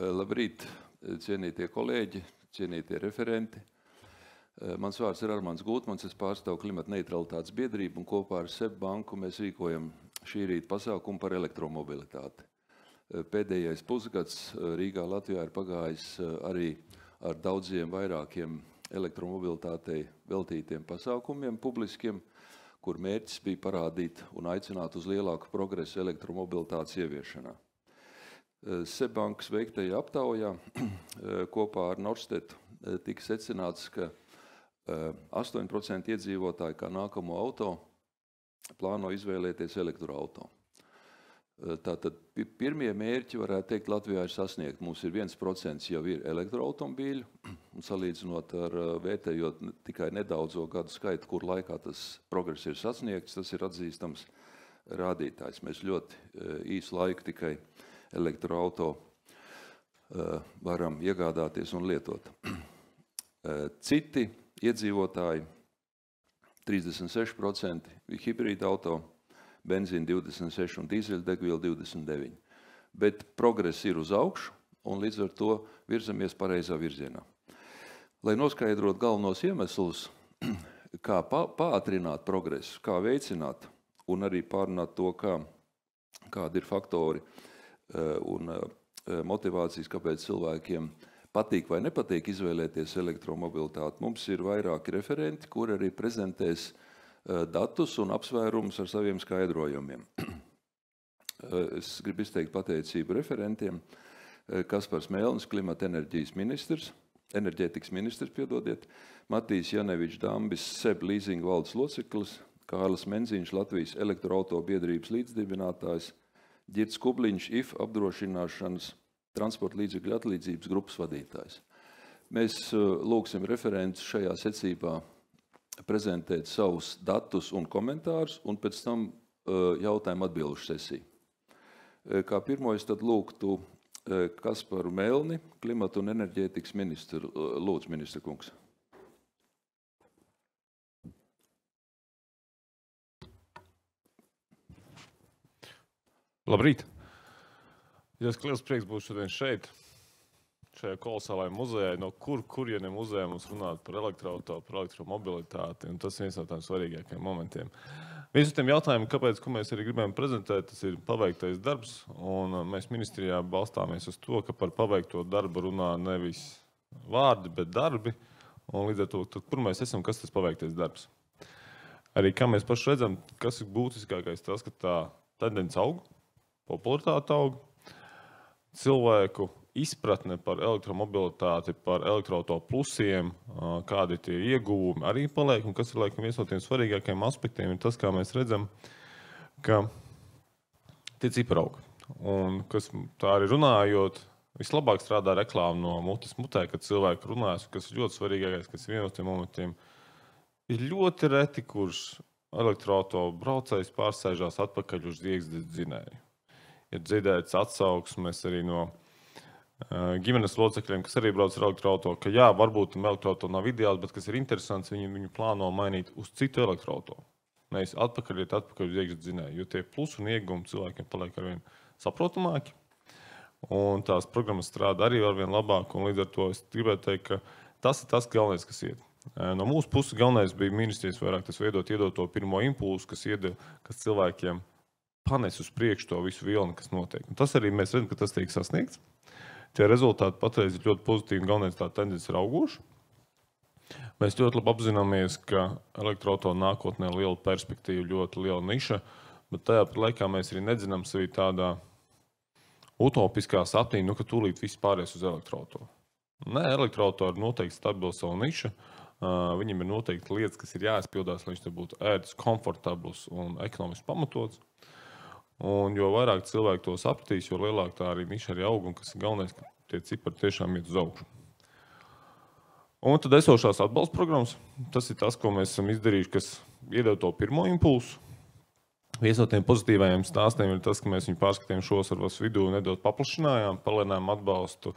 Labrīt, cienītie kolēģi, cienītie referenti. Mans vārds ir Armands Gūtmans, es pārstāvu Klimata neutralitātes biedrību un kopā ar SEB banku mēs rīkojam šī rīta pasākumu par elektromobilitāti. Pēdējais pusgads Rīgā, Latvijā ir pagājis arī ar daudziem vairākiem elektromobilitātei veltītiem pasākumiem publiskiem, kur mērķis bija parādīt un aicināt uz lielāku progresu elektromobilitātes ieviešanā. SEB bankas veiktajā aptaujā kopā ar Norstedt tika secināts, ka 8% iedzīvotāji kā nākamo auto plāno izvēlēties elektroauto. Tātad pirmie mērķi, varētu teikt, Latvijā ir sasniegt. Mums ir 1% jau ir elektroautomobīļu, un salīdzinot ar vērtējot tikai nedaudzo gadu skaitu, kur laikā tas progress ir sasniegts, tas ir atzīstams rādītājs. Mēs ļoti īsu laiku tikai elektroauto varam iegādāties un lietot. Citi iedzīvotāji 36%, hibrīda auto, benzīna 26% un dīzeļdegviela 29%. Bet progress ir uz augšu un līdz ar to virzamies pareizā virzienā. Lai noskaidrot galvenos iemeslus, kā pātrināt progresu, kā veicināt un arī pārunāt to, kādi ir faktori un motivācijas, kāpēc cilvēkiem patīk vai nepatīk izvēlēties elektromobilitāti. Mums ir vairāki referenti, kuri arī prezentēs datus un apsvērumus ar saviem skaidrojumiem. Es gribu izteikt pateicību referentiem. Kaspars Melnis, klimata enerģētikas ministrs, Matīs Janevičs Dambis, SEB leasing valdes loceklis, Kārlis Menziņš, Latvijas elektroauto biedrības līdzdibinātājs, Ģirds Kubliņš, IF apdrošināšanas transporta līdzekļu atlīdzības grupas vadītājs. Mēs lūgsim referentus šajā secībā prezentēt savus datus un komentārus, un pēc tam jautājumu atbilžu sesiju. Kā pirmo es tad lūgtu Kasparu Melni, klimata un enerģētikas ministru. Lūdzu, ministra kungs. Labrīt! Es liels prieks būt šodien šeit, šajā kolosālajā muzejā, no kuriene muzejā mums runāt par elektroauto, par elektromobilitāti, un tas ir viens no tādiem svarīgākajiem momentiem. Viens no tiem jautājumiem, kāpēc, ko mēs arī gribējam prezentēt, tas ir paveiktais darbs, un mēs ministrijā balstāmies uz to, ka par paveikto darbu runā nevis vārdi, bet darbi, un līdz ar to, kur mēs esam, kas tas paveiktais darbs. Arī kā mēs paši redzam, kas ir būtiskākais tas, ka tā tendence aug, popularitāte aug, cilvēku izpratne par elektromobilitāti, par elektroauto plusiem, kādi tie ieguvumi arī paliek, un kas ir laikam viens no tiem svarīgākajiem aspektiem, ir tas, kā mēs redzam, ka tie cipari aug. Un kas tā arī runājot, vislabāk strādā reklāma no mutes mutē, kad cilvēki runājas, kas ir ļoti svarīgākais, kas ir viens no tiem momentiem, ir ļoti reti, kurš elektroauto braucējs pārsēžās atpakaļ uz iekšdedzinēju. Ir dzirdēts atsauksmes arī no ģimenes locekļiem, kas arī brauc ar elektroauto, ka jā, varbūt elektroauto nav ideāls, bet kas ir interesants, viņi plāno mainīt uz citu elektroauto. Nevis atpakaļ uz iekšdedzinēju, jo tie plusi un iegumi cilvēkiem paliek arvien saprotamāki. Un tās programmas strādā arī arvien labāk, un līdz ar to es gribētu teikt, ka tas ir tas galvenais, kas iet. No mūsu puses galvenais bija ministrijas vairāk tas iedot to pirmo impulsu, kas cilvēkiem panes uz priekšu to visu vilni, kas notiek. Un tas arī mēs redzam, ka tas tiek sasniegts. Tie rezultāti patreiz ir ļoti pozitīvi, galvenais tā tendence ir augoša. Mēs ļoti labi apzināmies, ka elektroauto nākotnē liela perspektīva, ļoti liela niša, bet tajā pat laikā mēs arī nedzinām sevi tādā utopiskā sapnī, ka tūlīt viss pāries uz elektroauto. Nē, elektroauto ir noteikti stabila savu niša. Viņam ir noteikti lietas, kas ir jāizpildās, lai viņš te būtu ērts, komfortabls un ekonomiski pamatots. Un jo vairāk cilvēki to sapratīs, jo lielāk tā arī niša arī aug, un kas ir galvenais, ka tie cipari tiešām iet uz augšu. Un tad esošās atbalsta programmas, tas ir tas, ko mēs esam izdarījuši, kas iedod to pirmo impulsu. Viens no tiem pozitīvajiem stāstiem ir tas, ka mēs viņu pārskatījām šos ar vas vidū nedaudz paplašinājām, palielinājām atbalstu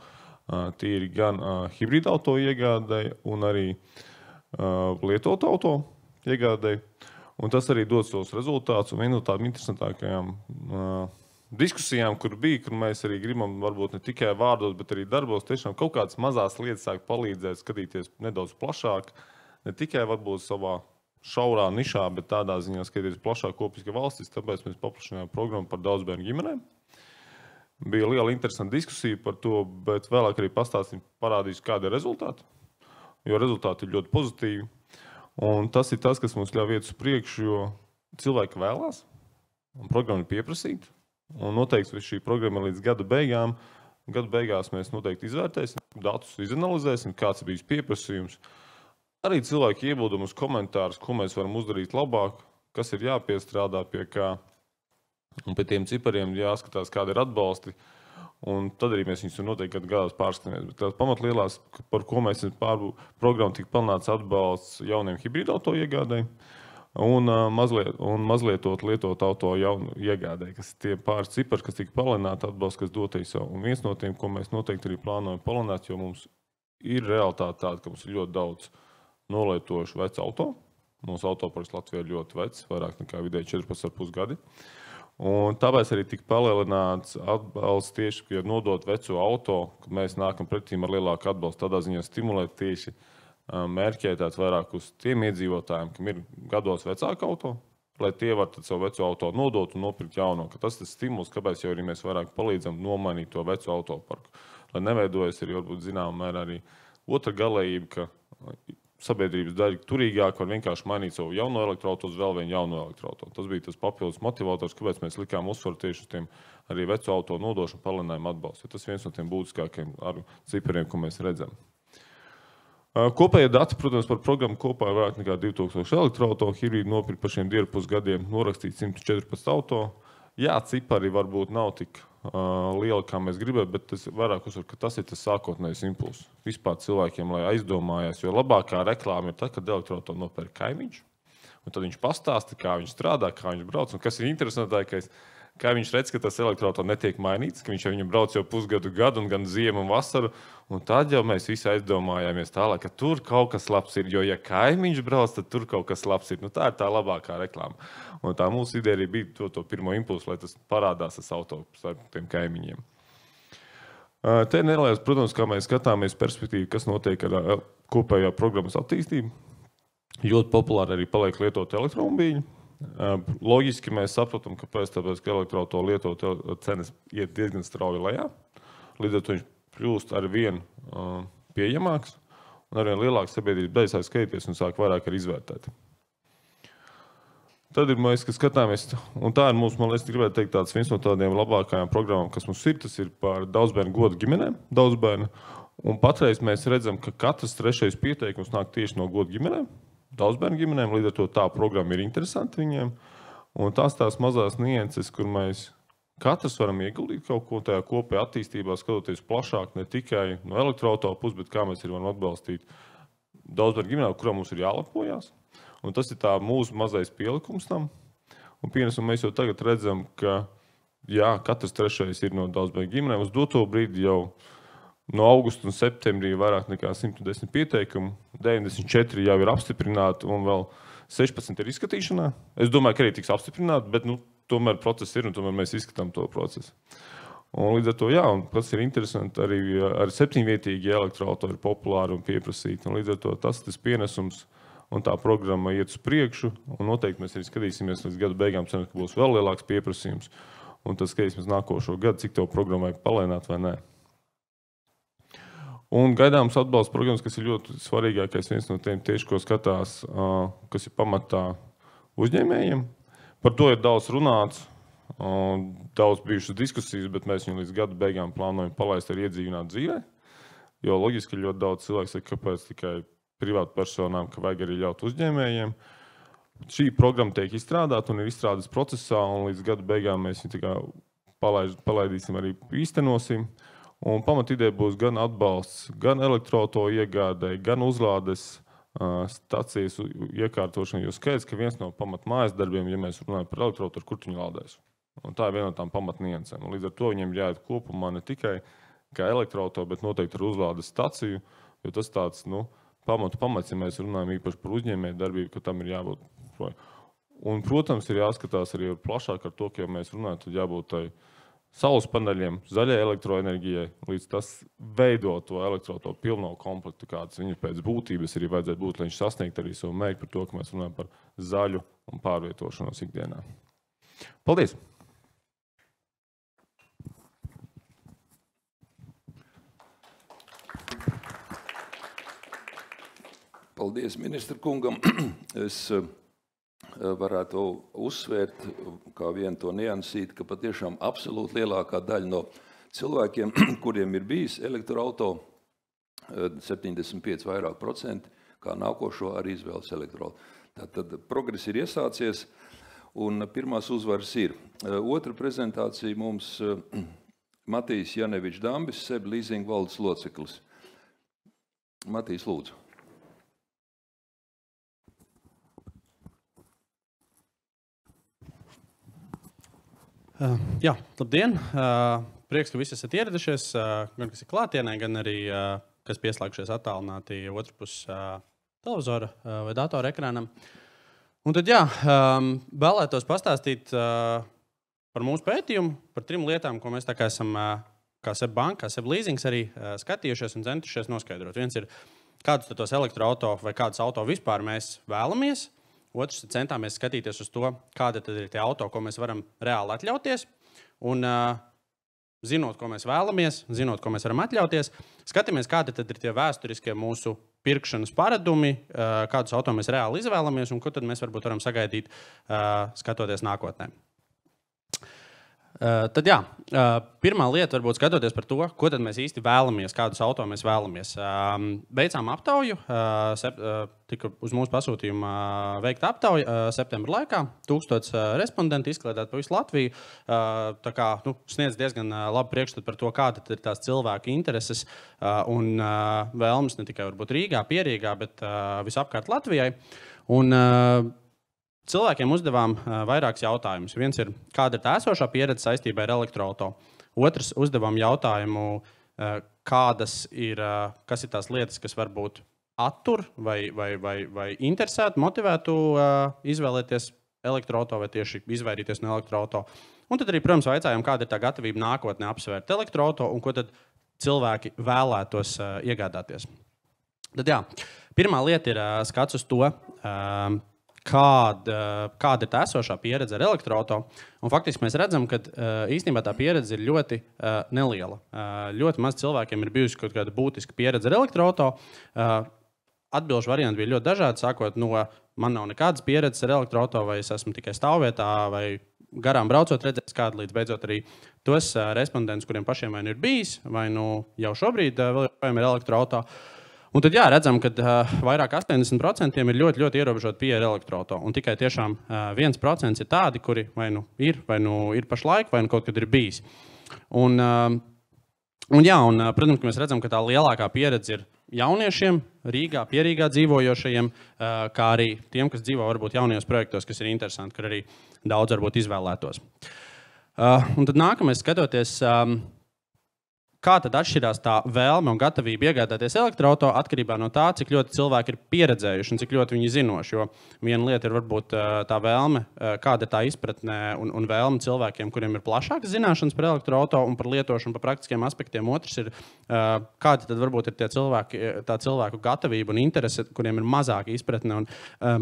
tīri gan hibrīda auto iegādēji un arī lietotu auto iegādēji. Un tas arī dod savus rezultātus, un viena no tādām interesantākajām diskusijām, kur mēs arī gribam varbūt ne tikai vārdos, bet arī darbos tiešām kaut kādas mazās lietas sāk palīdzēt skatīties nedaudz plašāk, ne tikai varbūt savā šaurā nišā, bet tādā ziņā skatīties plašāk kopiski valstis, tāpēc mēs paplašinājām programmu par daudzbērnu ģimenēm. Bija liela interesanta diskusija par to, bet vēlāk arī parādīšu, kāda ir rezultāti, jo rezultāti ir ļoti pozitīvi. Un tas ir tas, kas mums ļauj iet uz priekšu, jo cilvēki vēlās, un programma ir pieprasīta. Un noteikti šī programma līdz gada beigām. Gada beigās mēs noteikti izvērtēsim, datus izanalizēsim, kāds ir bijis pieprasījums. Arī cilvēki iebildumus, komentārus, ko mēs varam uzdarīt labāk, kas ir jāpiestrādā pie kā. Un pie tiem cipariem jāskatās, kāda ir atbalsti. Un tad arī mēs viņus noteikti gadās pārskatāmies. Bet tās pamatlielās, par ko mēs programmu tika pelnāts atbalsts jauniem hibrīdauto iegādēji un mazlietot lietot auto jaunu iegādēji, kas ir tie pāris cipari, kas tika palēnāti atbalsts, kas dotais jau. Un viens no tiem, ko mēs noteikti arī plānojam palēnāt, jo mums ir realitāte tāda, ka mums ir ļoti daudz nolietojuši vecu auto. Mūsu autoparks Latvijā ir ļoti vecs, vairāk nekā vidēji 14,5 gadi. Un tāpēc arī tika palielināts atbalsts tieši, ja nodot veco auto, kad mēs nākam pretīm ar lielāku atbalstu, tādā ziņā stimulēt tieši mērķētāt vairāk uz tiem iedzīvotājiem, kam ir gados vecāka auto, lai tie var tad savu veco auto nodot un nopirkt jauno. Tas ir stimuls, kāpēc jau arī mēs vairāk palīdzam nomainīt to veco autoparku. Lai neveidojas arī, varbūt zināmā mērā arī otra galējība, ka sabiedrības daļa turīgāk var vienkārši mainīt savu jauno elektroauto uz vēl vienu jauno elektroauto. Tas bija tas papildus motivators, kāpēc mēs likām uzsvaru tieši uz tiem arī veco auto nodošanu palēninājumu atbalstu. Tas viens no tiem būtiskākajiem cipariem, ko mēs redzam. Kopējie dati, protams, par programmu kopā ir vairāk nekā 2000 elektroauto. Hibrīdi nopirkt par šiem 2,5 gadiem norakstīt 114 auto. Jā, cipari varbūt nav tik liela, kā mēs gribētu, bet tas vairāk uzsver, ka tas ir tas sākotnējs impulss vispār cilvēkiem, lai aizdomājās, jo labākā reklāma ir tad, kad elektroauto nopērk kaimiņš, un tad viņš pastāsta, kā viņš strādā, kā viņš brauc, un kas ir interesantākais, kā viņš redz, ka tas elektroauto netiek mainīts, ka viņš jau viņu brauc jau pusgadu gadu, un gan ziemu un vasaru, un tad jau mēs visi aizdomājāmies tālāk, ka tur kaut kas labs ir, jo ja kaimiņš brauc, tad tur kaut kas labs ir. Tā ir tā labākā reklāma. Un tā mūsu ideja arī bija to pirmo impulsu, lai tas parādās tas auto starp tiem kaimiņiem. Te nelielās, protams, kā mēs skatāmies perspektīvu, kas notiek ar kopējā programmas attīstību. Ļoti populāri arī paliek lietot elektromobīļi. Loģiski mēs saprotam, kāpēc, tāpēc, ka elektroauto lietot cenas iet diezgan strauji lejā. Līdz ar to viņš kļūst ar vien pieejamāks un ar vien lielāks sabiedrības daļa sāk skatīties un sāk vairāk arī izvērtēt. Tad ir mēs, kas skatāmies, un tā ir mums, man liekas, gribētu teikt tāds viens no tādiem labākajām programmām, kas mums ir, tas ir par daudzbērnu godu ģimenēm, daudzbērnu. Un patreiz mēs redzam, ka katrs trešais pieteikums nāk tieši no godu ģimenēm, daudzbērnu ģimenēm, līdz ar to tā programma ir interesanta viņiem. Un tās mazās nianses, kur mēs katrs varam ieguldīt kaut ko tajā kopējā attīstībā, skatoties plašāk, ne tikai no elektroauto puses, bet kā mēs arī varam atbalstīt daudzbērnu ģimenēm, kurām mums ir jālepojās. Un tas ir tā mūsu mazais pielikums tam. Un pienesam mēs jau tagad redzam, ka jā, katrs trešais ir no daudzbērnu ģimenēm. Uz doto brīdi jau no augusta un septembrī vairāk nekā 110 pieteikumu, 94 jau ir apstiprināti un vēl 16 ir izskatīšanā. Es domāju, ka arī tiks apstiprināti, bet tomēr process ir un tomēr mēs izskatām to procesu. Un līdz ar to, jā, un tas ir interesanti, arī 7-vietīgi elektroauto ir populāri un pieprasīti. Un līdz ar to tas pienesums un tā programma iet uz priekšu, un noteikti mēs arī skatīsimies līdz gada beigām, cerams, ka būs vēl lielāks pieprasījums, un tad skatīsimies nākošo gadu, cik tev programmai palēnāt vai nē. Un gaidāms atbalsta programmas, kas ir ļoti svarīgākais, viens no tiem tieši, ko skatās, kas ir pamatā uzņēmējiem. Par to ir daudz runāts, daudz bijušas diskusijas, bet mēs viņu līdz gada beigām plānojam palaist arī iedzīvināt dzīvē, jo loģiski ļoti daudz cilvēks saka, kāpēc tikai privātu personām, ka vajag arī ļaut uzņēmējiem. Šī programma tiek izstrādāta un ir izstrādes procesā, un līdz gada beigām mēs viņu palaidīsim arī īstenosim. Un pamatideja būs gan atbalsts, gan elektroauto iegādēji, gan uzlādes stacijas iekārtošana, jo skaidrs, ka viens no pamatmājas darbiem, ja mēs runājam par elektroauto, ir kur tu viņu lādēs. Un tā ir viena no tām pamatniansēm. Un līdz ar to viņiem jāiet kopumā ne tikai kā elektroauto, bet noteikti ar uzlādes staciju, jo tas tāds, pamats, ja mēs runājam īpaši par uzņēmēju darbību, ka tam ir jābūt. Un, protams, ir jāskatās arī plašāk ar to, ka, ja mēs runājam, tad jābūt tai saules paneļiem, zaļai elektroenerģijai, līdz tas veido to elektroauto pilno komplektu, kāds viņa pēc būtības arī vajadzētu būt, lai viņš sasniegtu arī savu mērķi par to, ka mēs runājam par zaļu un pārvietošanos ikdienā. Paldies! Paldies ministra kungam. Es varētu uzsvērt, kā vienu to niansīt, ka patiešām absolūti lielākā daļa no cilvēkiem, kuriem ir bijis elektroauto, 75 vairāk procenti, kā nākošo arī izvēlas elektroauto. Tātad progress ir iesācies un pirmās uzvaras ir. Otra prezentācija mums Matijs Janevičs Dambis, SEB leasing valdes loceklis. Matijs, lūdzu. Jā, labdien! Prieks, ka visi esat ieradušies, gan kas ir klātienē, gan arī kas pieslēgšies attālināti otrpus televizora vai datora ekrānam. Un tad, jā, vēlētos pastāstīt par mūsu pētījumu, par 3 lietām, ko mēs tā kā esam, kā SEB banka, kā SEB leasings arī skatījušies un centušies noskaidrot. Viens ir, kādus tos elektroauto vai kādus auto vispār mēs vēlamies. Otrs, centāmies skatīties uz to, kāda tad ir tie auto, ko mēs varam reāli atļauties. Un zinot, ko mēs vēlamies, zinot, ko mēs varam atļauties, skatāmies, kādi tad ir tie vēsturiskie mūsu pirkšanas paradumi, kādus auto mēs reāli izvēlamies un ko tad mēs varbūt varam sagaidīt, skatoties nākotnē. Tad jā, pirmā lieta varbūt skatoties par to, ko tad mēs īsti vēlamies, kādus auto mēs vēlamies. Beidzām aptauju, tika uz mūsu pasūtījumu veikta aptauja septembra laikā, 1000 respondenti izkliedēt pa visu Latviju. Tā kā sniedz diezgan labu priekšstatu par to, kāda ir tās cilvēku intereses un vēlmes ne tikai varbūt Rīgā, Pierīgā, bet visapkārt Latvijai. Un cilvēkiem uzdevām vairākus jautājumus. Viens ir, kāda ir tā esošā pieredze saistībā ar elektroauto. Otrs uzdevām jautājumu, kas ir tās lietas, kas varbūt attur vai interesētu, motivētu izvēlēties elektroauto vai tieši izvairīties no elektroauto. Un tad arī, protams, vaicājām, kāda ir tā gatavība nākotnē apsvērt elektroauto un ko tad cilvēki vēlētos iegādāties. Tad jā, pirmā lieta ir skats uz to, kāda ir tā esošā pieredze ar elektroauto. Un faktiski mēs redzam, ka īstenībā tā pieredze ir ļoti neliela. Ļoti maz cilvēkiem ir bijusi kaut kāda būtiska pieredze ar elektroauto. Atbilžu varianti bija ļoti dažādi, sākot no man nav nekādas pieredzes ar elektroauto, vai es esmu tikai stāvvietā, vai garām braucot redzēs kādu, līdz beidzot arī tos respondentus, kuriem pašiem vai nu ir bijis, vai nu jau šobrīd vēl ir elektroauto. Un tad jā, redzam, ka vairāk 80% ir ļoti, ļoti ierobežota pieeja ar elektroauto. Un tikai tiešām 1% ir tādi, kuri vai nu ir pašlaik, vai nu kaut kad ir bijis. Un, protams, ka mēs redzam, ka tā lielākā pieredze ir jauniešiem, Rīgā, Pierīgā dzīvojošajiem, kā arī tiem, kas dzīvo varbūt jaunajos projektos, kas ir interesanti, kur arī daudz varbūt izvēlētos. Un tad nākamais skatoties, kā tad atšķirās tā vēlme un gatavība iegādāties elektroauto atkarībā no tā, cik ļoti cilvēki ir pieredzējuši un cik ļoti viņi zinoši. Jo viena lieta ir varbūt tā vēlme, kāda ir tā izpratne un vēlme cilvēkiem, kuriem ir plašākas zināšanas par elektroauto un par lietošanu, par praktiskiem aspektiem. Otrs ir, kādi tad varbūt ir tā cilvēku gatavība un interese, kuriem ir mazāka izpratne un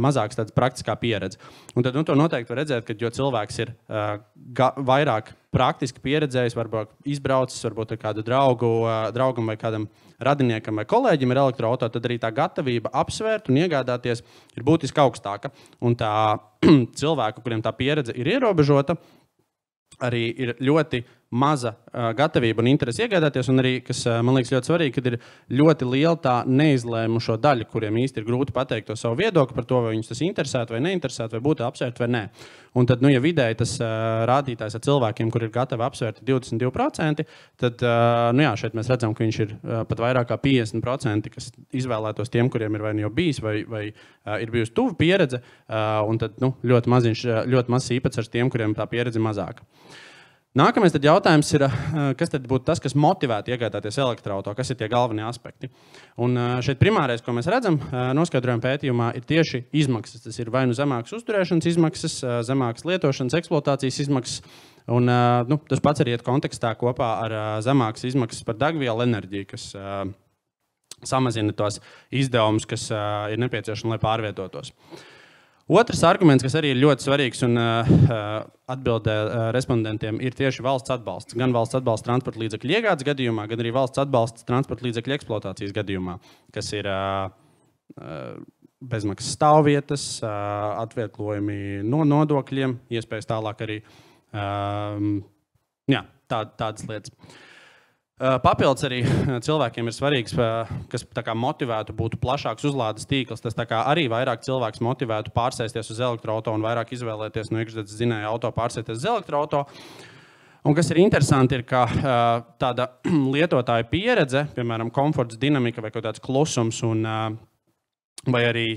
mazāks tāds praktiskā pieredze. Un tad to noteikti var redzēt, ka jo cilvēks ir vairāk praktiski pieredzējis, varbūt izbraucis, varbūt ar kādu draugam vai kādam radiniekam vai kolēģim ar elektroauto, tad arī tā gatavība apsvērt un iegādāties ir būtiski augstāka. Un tā cilvēku, kuriem tā pieredze ir ierobežota, arī ir ļoti maza gatavība un interese iegādāties, un arī, kas man liekas ļoti svarīgi, kad ir ļoti liela tā neizlēmušo daļu, kuriem īsti ir grūti pateikt to savu viedokli par to, vai viņus tas interesētu vai neinteresētu, vai būtu apsvērt vai nē. Un tad, ja vidēji tas rādītājs ar cilvēkiem, kur ir gatavi apsvērt 22%, tad, šeit mēs redzam, ka viņš ir pat vairāk kā 50%, kas izvēlētos tiem, kuriem ir vai jau bijis, vai ir bijusi tuva pieredze, un tad, ļoti mazs īpatsvars tiem, kuriem tā pieredze ir mazāka. Nākamais tad jautājums ir, kas tad būtu tas, kas motivētu iegādāties elektroauto, kas ir tie galvenie aspekti. Un šeit primārais, ko mēs redzam, noskaidrojam pētījumā, ir tieši izmaksas. Tas ir vai nu zemākas uzturēšanas izmaksas, zemākas lietošanas, eksploatācijas izmaksas, Un, tas pats arī iet kontekstā kopā ar zemākas izmaksas par degvielu enerģiju, kas samazina tos izdevumus, kas ir nepieciešami, lai pārvietotos. Otrs arguments, kas arī ir ļoti svarīgs un atbildē respondentiem, ir tieši valsts atbalsts. Gan valsts atbalsts transporta līdzekļu iegādes gadījumā, gan arī valsts atbalsts transporta līdzekļu eksploatācijas gadījumā, kas ir bezmaksas stāvvietas, atvieglojumi no nodokļiem, iespējas tālāk arī tādas lietas. Papildus arī cilvēkiem ir svarīgs, kas motivētu būtu plašāks uzlādes tīkls. Tas arī vairāk cilvēks motivētu pārsēsties uz elektroauto un vairāk izvēlēties no iekšzemes dzinēja auto pārsēsties uz elektroauto. Un kas ir interesanti, ir, ka tāda lietotāja pieredze, piemēram, komforts, dinamika vai kaut tāds klusums un, vai arī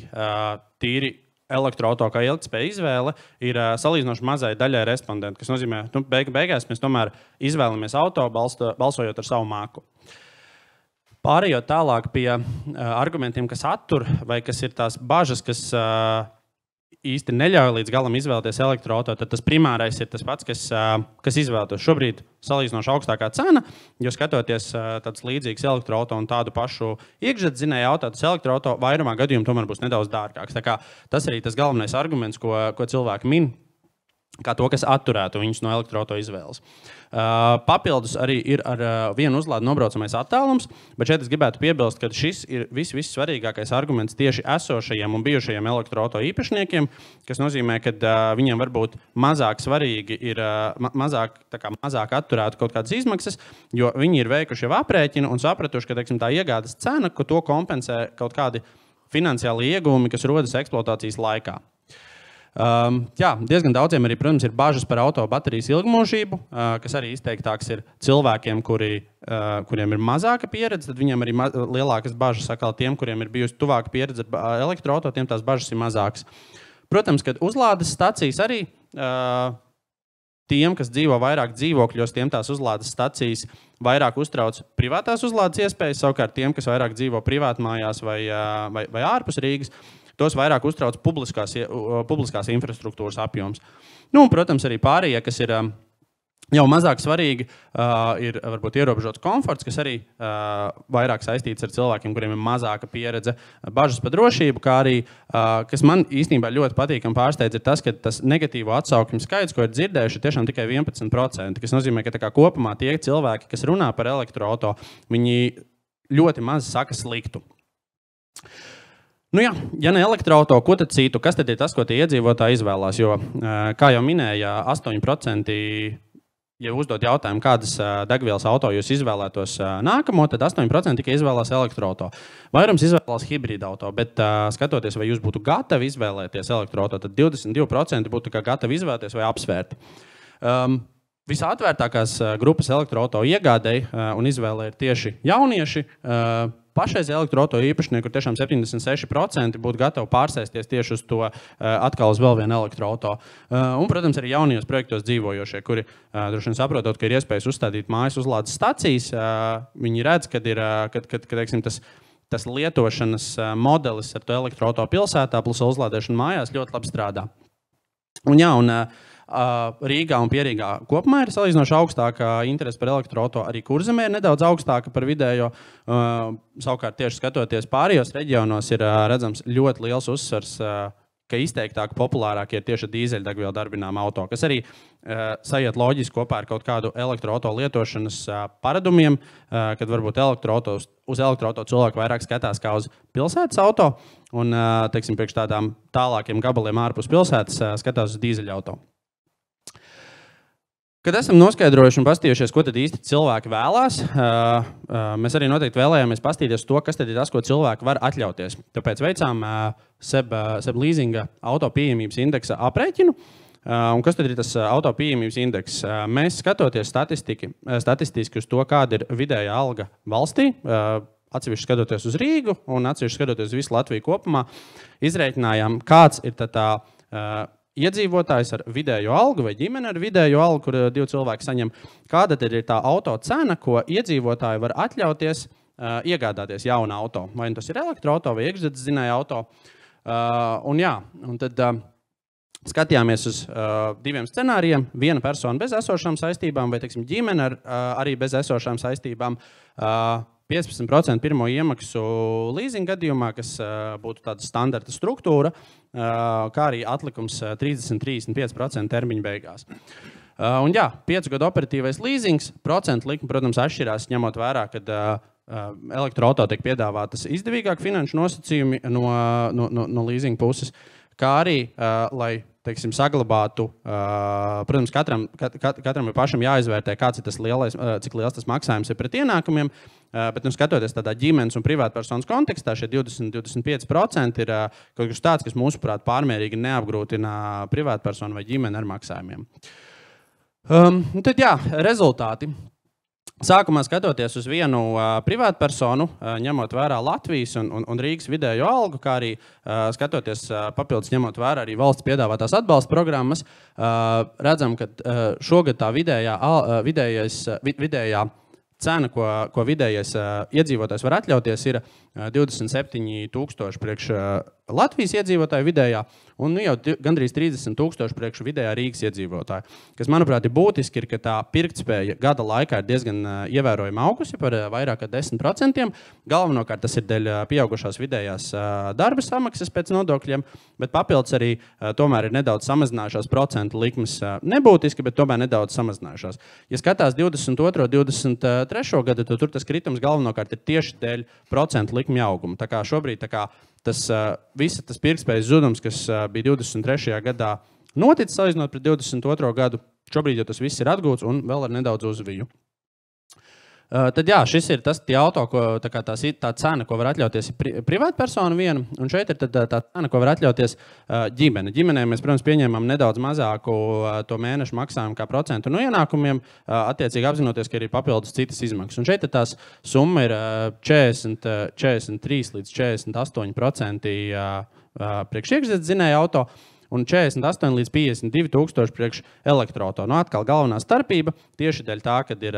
tīri elektroauto kā ilgtspēja izvēle ir salīdzinoši mazai daļai respondentu, kas nozīmē, beigās mēs tomēr izvēlamies auto, balsojot ar savu māku. Pārējot tālāk pie argumentiem, kas attur vai kas ir tās bažas, kas īsti neļauj līdz galam izvēlēties elektroauto, tad tas primārais ir tas pats, kas izvēlētos. Šobrīd salīdzinoši augstākā cena, jo skatoties tāds līdzīgs elektroauto un tādu pašu iekšzemes dzinēja auto, tas elektroauto vairumā gadījumu tomēr būs nedaudz dārgāks. Tā kā tas arī tas galvenais arguments, ko cilvēki min, kā to, kas atturētu viņus no elektroauto izvēles. Papildus arī ir ar vienu uzlādi nobraucamais attālums, bet šeit es gribētu piebilst, ka šis ir vissvarīgākais arguments tieši esošajiem un bijušajiem elektroauto īpašniekiem, kas nozīmē, ka viņiem varbūt mazāk svarīgi ir mazāk atturētu kaut kādas izmaksas, jo viņi ir veikuši jau aprēķinu un sapratuši, ka tā iegādes cena, ka to kompensē kaut kādi finansiāli ieguvumi, kas rodas eksploatācijas laikā. Diezgan daudziem arī, protams, ir bažas par auto baterijas ilgmūžību, kas arī izteiktāks ir cilvēkiem, kuriem ir mazāka pieredze, tad viņiem arī lielākas bažas sakal tiem, kuriem ir bijusi tuvāka pieredze ar elektroauto, tiem tās bažas ir mazākas. Protams, ka uzlādes stacijas arī tiem, kas dzīvo vairāk dzīvokļos, tiem tās uzlādes stacijas vairāk uztrauc privātās uzlādes iespējas, savukārt tiem, kas vairāk dzīvo privātmājās vai ārpus Rīgas, tos vairāk uztrauc publiskās infrastruktūras apjoms. Un, protams, arī pārējie, kas ir jau mazāk svarīgi, ir varbūt ierobežots komforts, kas arī vairāk saistīts ar cilvēkiem, kuriem ir mazāka pieredze, bažas par drošību, kā arī, kas man īstenībā ļoti patīkam pārsteidz, ir tas, ka tas negatīvo atsaukumu skaits, ko ir dzirdējuši, ir tiešām tikai 11%, kas nozīmē, ka kopumā tie cilvēki, kas runā par elektroauto, viņi ļoti maz saka sliktu. Ja ne elektroauto, ko tad citu? Kas tad ir tas, ko tie iedzīvotāji izvēlās? Jo, kā jau minēja, 8%, ja uzdod jautājumu, kādas degvielas auto jūs izvēlētos nākamo, tad 8% tikai izvēlās elektroauto. Vairums izvēlās hibrīda auto, bet skatoties, vai jūs būtu gatavi izvēlēties elektroauto, tad 22% būtu gatavi izvēlēties vai apsvērt. Visātvērtākās grupas elektroauto iegādei un izvēlē ir tieši jaunieši. Pašreiz elektroauto īpašnieki, kur tiešām 76% būtu gatavi pārsēsties tieši uz to atkal uz vēl vienu elektroauto. Un, protams, arī jaunajos projektos dzīvojošie, kuri droši vien saprotot, ka ir iespējas uzstādīt mājas uzlādes stacijas, viņi redz, ka tas lietošanas modelis ar to elektroauto pilsētā plus uzlādēšanu mājās ļoti labi strādā. Rīgā un Pierīgā kopumā ir salīdzinoši augstāka interese par elektroauto, arī Kurzemē ir nedaudz augstāka par vidējo. Savukārt tieši skatoties pārējos reģionos ir redzams ļoti liels uzsvars, ka izteiktāk populārākie ir tieši dīzeļdegvielu darbinām auto, kas arī sajiet loģiski kopā ar kaut kādu elektroauto lietošanas paradumiem, kad varbūt uz elektroauto cilvēku vairāk skatās kā uz pilsētas auto un, teiksim, priekš tādām tālākiem gabaliem ārpus pilsētas skatās uz dīzeļauto. Kad esam noskaidrojuši un pastījušies, ko tad īsti cilvēki vēlās, mēs arī noteikti vēlējāmies pastīties to, kas tad ir tas, ko cilvēki var atļauties. Tāpēc veicām SEB leasinga auto pieejamības indeksa aprēķinu. Un kas tad ir tas auto pieejamības indeks? Mēs skatoties statistiski uz to, kāda ir vidējā alga valstī, atsevišķi skatoties uz Rīgu un atsevišķi skatoties uz visu Latviju kopumā, izrēķinājām, kāds ir tā iedzīvotājs ar vidējo algu vai ģimene ar vidējo algu, kur divi cilvēki saņem, kāda tad ir tā auto cena, ko iedzīvotāji var atļauties iegādāties jaunu auto. Vai tas ir elektroauto vai iekšzemes dzinēja auto. Un tad skatījāmies uz diviem scenārijiem. Viena persona bez esošām saistībām vai, teiksim, ģimene arī bez esošām saistībām. 15% pirmo iemaksu leasing gadījumā, kas būtu tāda standarta struktūra, kā arī atlikums 30-35% termiņa beigās. Un jā, 5 gadu operatīvais leasings, procentu likme, protams, atšķirās, ņemot vērā, kad elektroauto tiek piedāvātas izdevīgāk finanšu nosacījumi no leasing puses, kā arī, lai, teiksim, saglabātu, protams, katram ir pašam jāizvērtē, kāds ir tas lielais, cik liels tas maksājums ir pret ienākumiem, bet, skatoties tādā ģimenes un privātpersonas kontekstā, šie 20-25% ir kaut kas tāds, kas mūsuprāt pārmērīgi neapgrūtina privātpersonu vai ģimeni ar maksājumiem. Tad jā, rezultāti. Sākumā skatoties uz vienu privātpersonu, ņemot vērā Latvijas un Rīgas vidējo algu, kā arī skatoties papildus ņemot vērā arī valsts piedāvātās atbalsta programmas, redzam, ka šogad tā vidējā cena, ko vidējais iedzīvotājs var atļauties, ir 27,000 priekš Latvijas iedzīvotāju vidējā un jau gandrīz 30,000 priekš vidējā Rīgas iedzīvotāju. Kas, manuprāt, ir būtiski, ir, ka tā pirktspēja gada laikā ir diezgan ievērojami augusi par vairāk kā 10%. Galvenokārt tas ir dēļ pieaugušās vidējās darba samaksas pēc nodokļiem, bet papildus arī tomēr ir nedaudz samazinājušās procentu likmes. Nebūtiski, bet tomēr nedaudz samazinājušās. Ja skatās 22. 23. gadu, tad tur tas kritums galvenokārt ir tieši dēļ procentu likmju auguma. Tā kā šobrīd visa tas pirktspējas zudums, kas bija 23. gadā noticis salīdzinot pret 22. gadu, šobrīd jau tas viss ir atgūts un vēl ar nedaudz uzviju. Tad jā, šis ir tas auto, tā cena, ko var atļauties privātpersona viena, un šeit ir tā cena, ko var atļauties ģimene. Ģimenē mēs, protams, pieņēmām nedaudz mazāku to mēnešu maksājumu kā procentu no ienākumiem, attiecīgi apzinoties, ka ir papildus citas izmaksas. Un šeit tās summa ir 43 līdz 48% priekš iekšzemes dzinēja auto, un 48 līdz 52 tūkstoši priekš elektroauto. Atkal galvenā starpība tieši dēļ tā, kad ir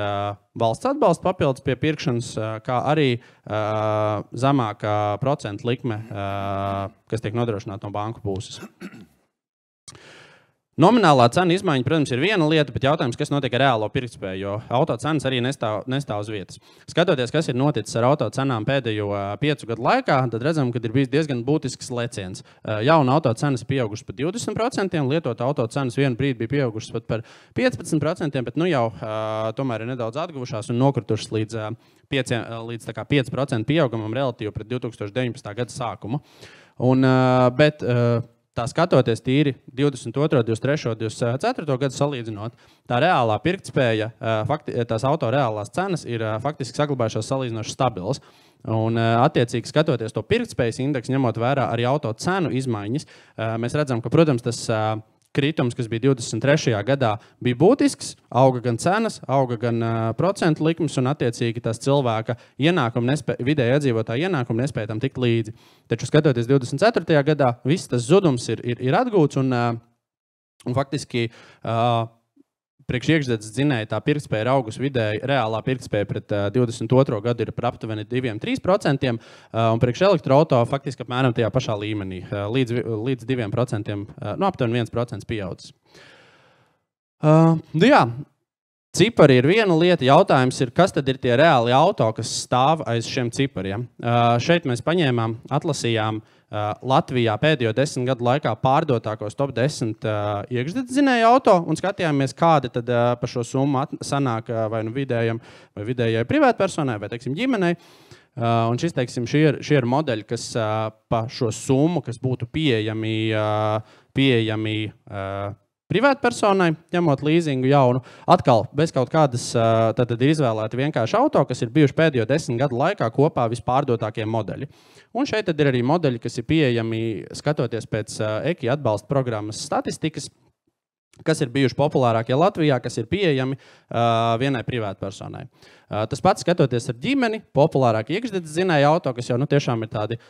valsts atbalsta papildus pie pirkšanas, kā arī zemākā procentu likme, kas tiek nodrošināta no banku puses. Nominālā cena izmaiņa, protams, ir viena lieta, bet jautājums, kas notiek ar reālo pirktspēju, jo auto cenas arī nestāv uz vietas. Skatoties, kas ir noticis ar auto cenām pēdējo 5 gadu laikā, tad redzam, ka ir bijis diezgan būtisks leciens. Jauna auto cenas pieaugušas par 20%, lietot auto cenas vienu brīdi bija pieaugušas pat par 15%, bet jau tomēr ir nedaudz atguvušās un nokritušas līdz 5% pieaugumam relatīvi pret 2019. Gada sākumu. Bet tā skatoties tīri 22, 23, 24 gadu salīdzinot, tā reālā pirktspēja, tās auto reālās cenas ir faktiski saglabājušās salīdzinoši stabilas. Un, attiecīgi, skatoties to pirktspējas indeksu, ņemot vērā arī auto cenu izmaiņas, mēs redzam, ka, protams, tas kritums, kas bija 23. gadā, bija būtisks, auga gan cenas, auga gan procentu likmes, un attiecīgi tās cilvēka vidēja iedzīvotāja ienākumi nespēja tam tikt līdzi. Taču, skatoties 24. gadā, viss tas zudums ir atgūts, un faktiski priekš iekšzemes dzinēja tā pirktspēja ir augusi vidēji, reālā pirktspēja pret 22. gadu ir par aptuveni 2-3%, un priekš elektroauto faktiski apmēram tajā pašā līmenī, līdz 2%, aptuveni 1% pieaudzis. Jā, cipari ir viena lieta, jautājums ir, kas tad ir tie reāli auto, kas stāv aiz šiem cipariem. Šeit mēs paņēmām, atlasījām Latvijā pēdējo 10 gadu laikā pārdotākos top 10 iekšzemes dzinēju auto un skatījāmies, kādi tad par šo summu sanāk vai nu vidējam vai vidējai privātpersonai vai, teiksim, ģimenei. Un šis, teiksim, šie ir modeļi, kas pa šo summu, kas būtu pieejami privātpersonai, ņemot līzingu jaunu, atkal bez kaut kādas, tad ir izvēlēti vienkārši auto, kas ir bijuši pēdējo 10 gadu laikā kopā vispārdotākie modeļi. Un šeit tad ir arī modeļi, kas ir pieejami skatoties pēc EKI atbalsta programmas statistikas, kas ir bijuši populārākie Latvijā, kas ir pieejami vienai privātpersonai. Tas pats skatoties ar ģimeni, populārākie iekšzemes dzinēja auto, kas jau tiešām ir tādi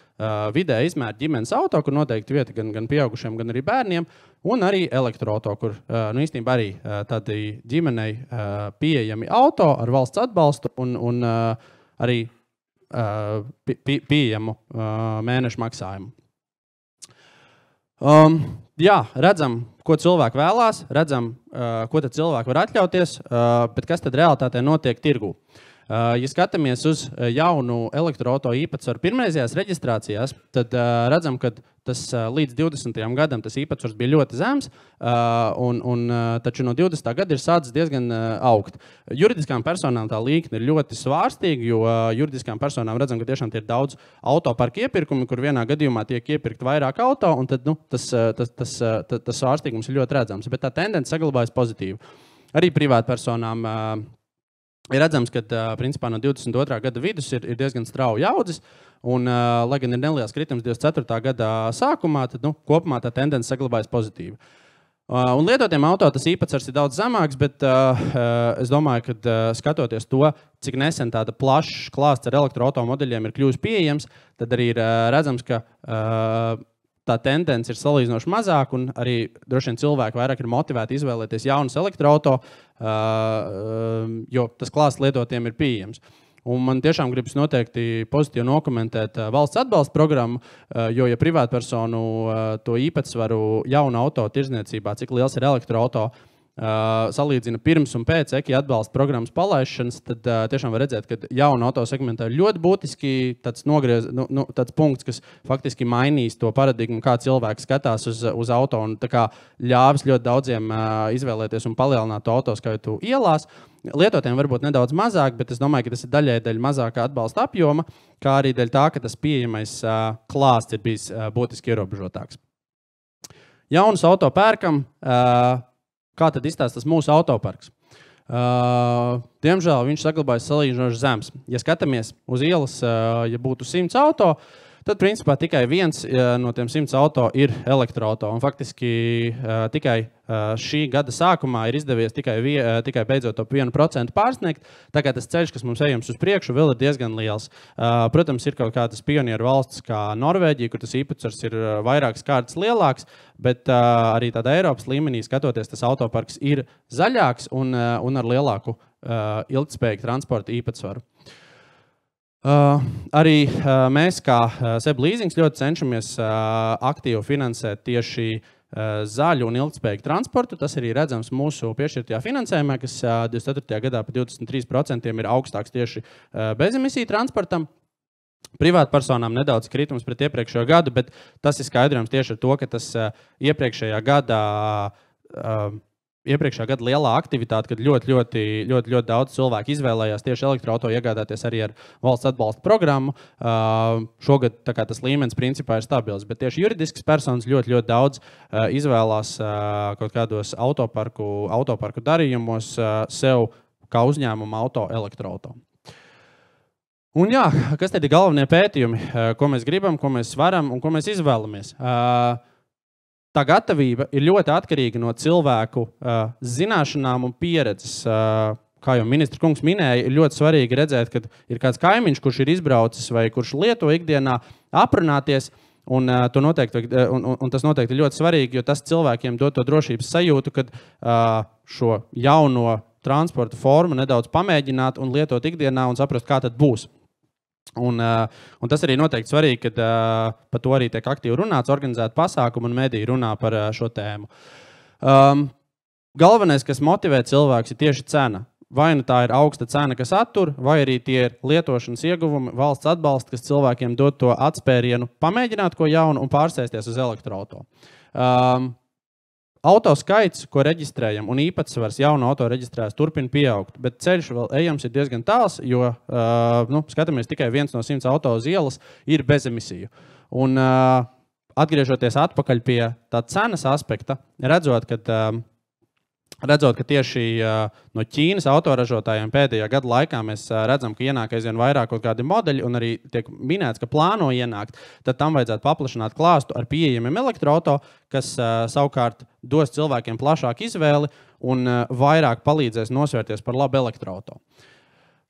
vidēja izmēra ģimenes auto, kur noteikti vieta gan pieaugušiem, gan arī bērniem, un arī elektroauto, kur īstenībā arī tādi ģimenei pieejami auto ar valsts atbalstu un arī pieejamu mēnešu maksājumu. Jā, redzam, ko cilvēki vēlās, redzam, ko tad cilvēki var atļauties, bet kas tad realitātē notiek tirgū. Ja skatāmies uz jaunu elektroauto īpatsvaru pirmreizējās reģistrācijās, tad redzam, ka tas līdz 20. gadam tas īpatsvars bija ļoti zems, taču no 20. gada ir sācis diezgan augt. Juridiskām personām tā līkne ir ļoti svārstīga, jo juridiskām personām redzam, ka tiešām ir daudz autoparka iepirkumi, kur vienā gadījumā tiek iepirkt vairāk auto, un tad tas svārstīgums ir ļoti redzams. Bet tā tendence saglabājas pozitīvi. Arī privātpersonām ir redzams, ka principā no 22. gada vidus ir diezgan strauji audzis, un, lai gan ir neliels kritums 24. gada sākumā, tad kopumā tā tendence saglabājas pozitīvi. Un lietotiem auto tas īpatsvars ir daudz zemāks, bet es domāju, ka skatoties to, cik nesen tāda plašs klāsts ar elektroauto modeļiem ir kļuvis pieejams, tad arī ir redzams, ka tā tendence ir salīdzinoši mazāk, un arī droši vien cilvēki vairāk ir motivēti izvēlēties jaunus elektroauto, jo tas klāsts lietotiem ir pieejams. Un man tiešām gribas noteikti pozitīvi nokomentēt valsts atbalsta programmu, jo, ja privātpersonu to īpatsvaru jaunu auto tirdzniecībā, cik liels ir elektroauto, salīdzina pirms un pēc EKI atbalsta programmas palaišanas, tad tiešām var redzēt, ka jaunu auto segmentā ir ļoti būtiski tāds punkts, kas faktiski mainīs to paradigmu, kā cilvēki skatās uz auto, un tā kā ļāvis ļoti daudziem izvēlēties un palielināt to autoskaitu ielās. Lietotiem varbūt nedaudz mazāk, bet es domāju, ka tas ir daļai dēļ mazākā atbalsta apjoma, kā arī dēļ tā, ka tas pieejamais klāsts ir bijis būtiski ierobežotāks. Jaunus auto pērkam, kā tad izstāstās mūsu autoparks? Diemžēl viņš saglabājas salīdzinoši zems. Ja skatāmies uz ielas, ja būtu 100 auto, tad principā tikai viens no tiem 100 auto ir elektroauto. Un faktiski tikai šī gada sākumā ir izdevies tikai beidzot to 1% pārsniegt. Tā kā tas ceļš, kas mums ejams uz priekšu, vēl ir diezgan liels. Protams, ir kaut kādas pionieru valsts kā Norvēģija, kur tas īpatsvars ir vairākas kārtas lielāks, bet arī tādā Eiropas līmenī skatoties, tas autoparks ir zaļāks un ar lielāku ilgtspējīgu transporta īpatsvaru. Arī mēs, kā SEB Leasings, ļoti cenšamies aktīvi finansēt tieši zaļu un ilgtspējīgu transportu. Tas arī redzams mūsu piešķirtajā finansējumā, kas 24. gadā pa 23% ir augstāks tieši bezemisiju transportam. Privātpersonām nedaudz kritums pret iepriekšējo gadu, bet tas ir skaidrojams tieši ar to, ka tas iepriekšējā gada lielā aktivitāte, kad ļoti daudz cilvēku izvēlējās tieši elektroauto iegādāties arī ar valsts atbalsta programmu. Šogad tas līmenis principā ir stabils, bet tieši juridiskas personas ļoti daudz izvēlās kaut kādos autoparku darījumos sev kā uzņēmumu auto elektroauto. Un jā, kas tad ir galvenie pētījumi, ko mēs gribam, ko mēs varam un ko mēs izvēlamies? Tā gatavība ir ļoti atkarīga no cilvēku zināšanām un pieredzes. Kā jau ministra kungs minēja, ir ļoti svarīgi redzēt, kad ir kāds kaimiņš, kurš ir izbraucis vai kurš lieto ikdienā, aprunāties. Un tas noteikti ir ļoti svarīgi, jo tas cilvēkiem dod to drošības sajūtu, kad šo jauno transporta formu nedaudz pamēģināt un lietot ikdienā un saprast, kā tad būs. Un tas arī noteikti svarīgi, kad par to arī tiek aktīvi runāts, organizēt pasākumu un mediji runā par šo tēmu. Galvenais, kas motivē cilvēks, ir tieši cena. Vai nu tā ir augsta cena, kas attur, vai arī tie ir lietošanas ieguvumi, valsts atbalsta, kas cilvēkiem dod to atspērienu pamēģināt ko jaunu un pārsēsties uz elektroauto. Auto skaits, ko reģistrējam, un īpatsvars jaunu auto reģistrējas turpina pieaugt, bet ceļš vēl ejams ir diezgan tāls, jo skatāmies tikai viens no 100 auto uz ielas ir bez emisiju. Un atgriežoties atpakaļ pie tā cenas aspekta, redzot, ka tieši no Ķīnas autoražotājiem pēdējā gada laikā mēs redzam, ka ienāk aizvien vairāk kaut kādi modeļi un arī tiek minēts, ka plāno ienākt, tad tam vajadzētu paplašināt klāstu ar pieejamiem elektroauto, kas savukārt dos cilvēkiem plašāku izvēli un vairāk palīdzēs nosvērties par labu elektroauto.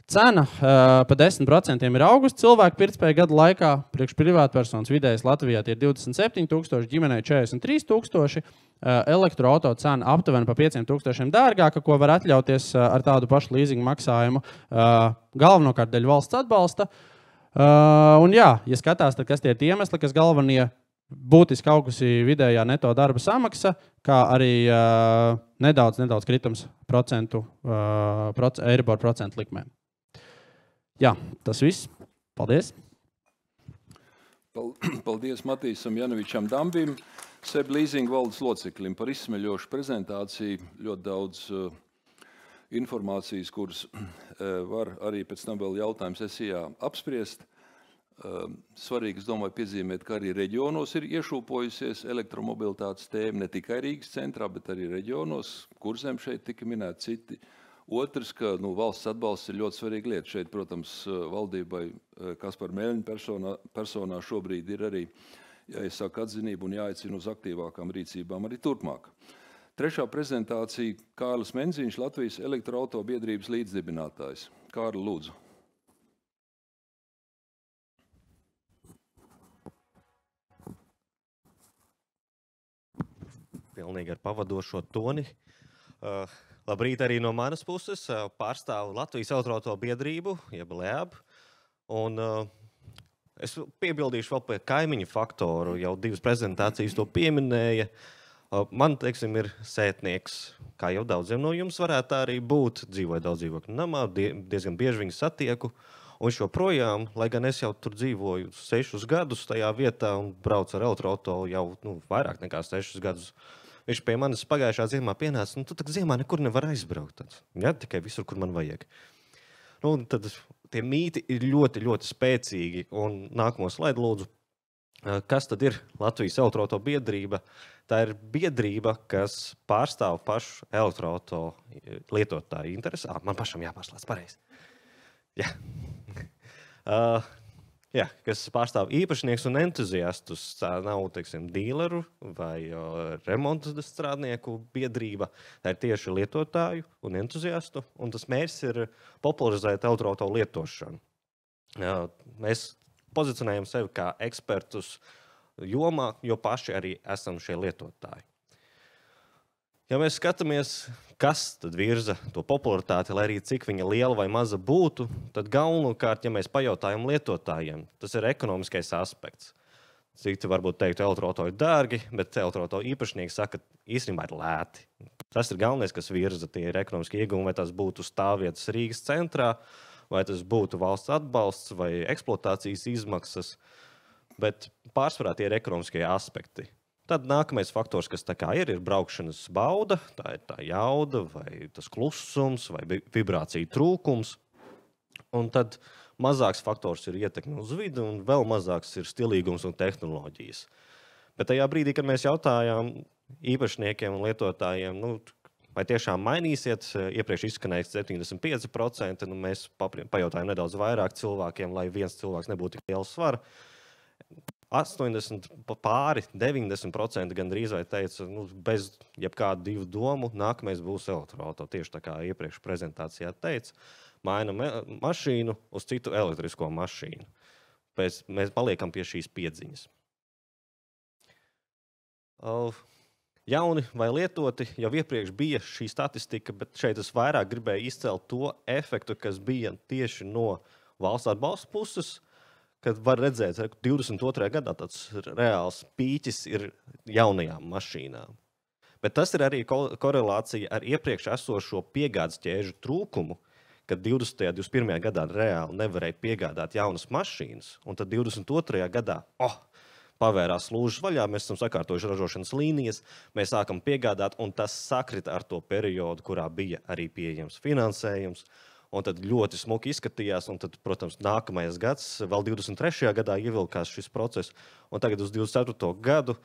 Cena pa 10% ir augusi cilvēku pirktspēju gadu laikā. Priekš privātpersonas vidējais Latvijā ir 27,000, ģimenei 43,000. Elektroauto cena aptuveni pa 5,000 dārgāka, ko var atļauties ar tādu pašu leasingu maksājumu. Galvenokārt dēļ valsts atbalsta. Un jā, ja skatās, tad kas tie ir iemesli, kas galvenie būtiski augusi vidējā neto darba samaksa, kā arī nedaudz kritums Eiribor procentu likmēm. Jā, tas viss. Paldies! Paldies Matīsam Janovičam Dambim, SEB leasing valdes loceklim par izsmeļošu prezentāciju. Ļoti daudz informācijas, kuras var arī pēc tam vēl jautājums sesijā apspriest. Svarīgi, es domāju, piezīmēt, ka arī reģionos ir iešūpojusies elektromobilitātes tēma, ne tikai Rīgas centrā, bet arī reģionos, Kurzem šeit tika minēti citi. Otrs, ka valsts atbalsts ir ļoti svarīga lieta. Šeit, protams, valdībai Kaspar Mēļņa personā šobrīd ir arī jāiesaka atzinība un jāaicina uz aktīvākām rīcībām arī turpmāk. Trešā prezentācija – Kārlis Menziņš, Latvijas elektroauto biedrības līdzdibinātājs. Kārli, lūdzu. Pilnīgi ar pavadošo toni. Labrīt arī no manas puses. Pārstāvu Latvijas elektroauto biedrību, jeb LEAB. Un es piebildīšu vēl pie kaimiņu faktoru. Jau divas prezentācijas to pieminēja. Man, teiksim, ir sētnieks, kā jau daudziem no jums varētu arī būt. Dzīvoju daudz dzīvokļu namā, diezgan bieži viņu satieku. Un joprojām, lai gan es jau tur dzīvoju 6 gadus tajā vietā un braucu ar elektroauto jau vairāk nekā 6 gadus, viņš pie manis pagājušā ziemā pienāca, tu tak ziemā nekur nevar aizbraukt. Ja, tikai visur, kur man vajag. Tad tie mīti ir ļoti, ļoti spēcīgi. Un nākamo slaidu lūdzu. Kas tad ir Latvijas elektroauto biedrība? Tā ir biedrība, kas pārstāv pašu elektroauto lietotāju interesi. Man pašam jāpārslēdz pareizi. Jā. Jā, kas pārstāv īpašnieks un entuziastus. Tā nav, teiksim, dīleru vai remonta strādnieku biedrība. Tā ir tieši lietotāju un entuziastu. Un tas mērķis ir popularizēt elektroauto lietošanu. Mēs pozicionējam sevi kā ekspertus jomā, jo paši arī esam šie lietotāji. Ja mēs skatāmies, kas tad virza to popularitāti, lai arī cik viņa liela vai maza būtu, tad galvenokārt, ja mēs pajautājam lietotājiem, tas ir ekonomiskais aspekts. Citi varbūt teikt, elektroauto ir dārgi, bet elektroauto īpašnieki saka, īstenībā ir lēti. Tas ir galvenais, kas virza, tie ir ekonomiski ieguvumi, vai tas būtu stāvvietas Rīgas centrā, vai tas būtu valsts atbalsts vai eksploatācijas izmaksas, bet pārsvarā tie ir ekonomiskie aspekti. Tad nākamais faktors, kas tā kā ir braukšanas bauda, tā ir tā jauda, vai tas klusums, vai vibrācija trūkums. Un tad mazāks faktors ir ietekme uz vidi, un vēl mazāks ir stilīgums un tehnoloģijas. Bet tajā brīdī, kad mēs jautājām īpašniekiem un lietotājiem, vai tiešām mainīsiet, iepriekš izskanēja 75%, mēs pajautājām nedaudz vairāk cilvēkiem, lai viens cilvēks nebūtu tik liels svara. 80 pāri 90% gandrīz vai teica, bez jebkādu divu domu, nākamais būs elektroauto. Tieši tā kā iepriekš prezentācijā teica, maina mašīnu uz citu elektrisko mašīnu. Mēs paliekam pie šīs piedziņas. Jauni vai lietoti, jau iepriekš bija šī statistika, bet šeit es vairāk gribēju izcelt to efektu, kas bija tieši no valsts atbalsta puses, kad var redzēt, ka 22. gadā tāds reāls pīķis ir jaunajām mašīnām. Bet tas ir arī korelācija ar iepriekš esošo piegādes ķēžu trūkumu, kad 20. un 21. gadā reāli nevarēja piegādāt jaunas mašīnas, un tad 22. gadā pavērās lūžas vaļā, mēs esam sakārtojuši ražošanas līnijas, mēs sākam piegādāt, un tas sakrita ar to periodu, kurā bija arī pieejams finansējums. Un tad ļoti smuki izskatījās, un tad, protams, nākamais gads, vēl 23. gadā ievilkās šis process, un tagad uz 24. gadu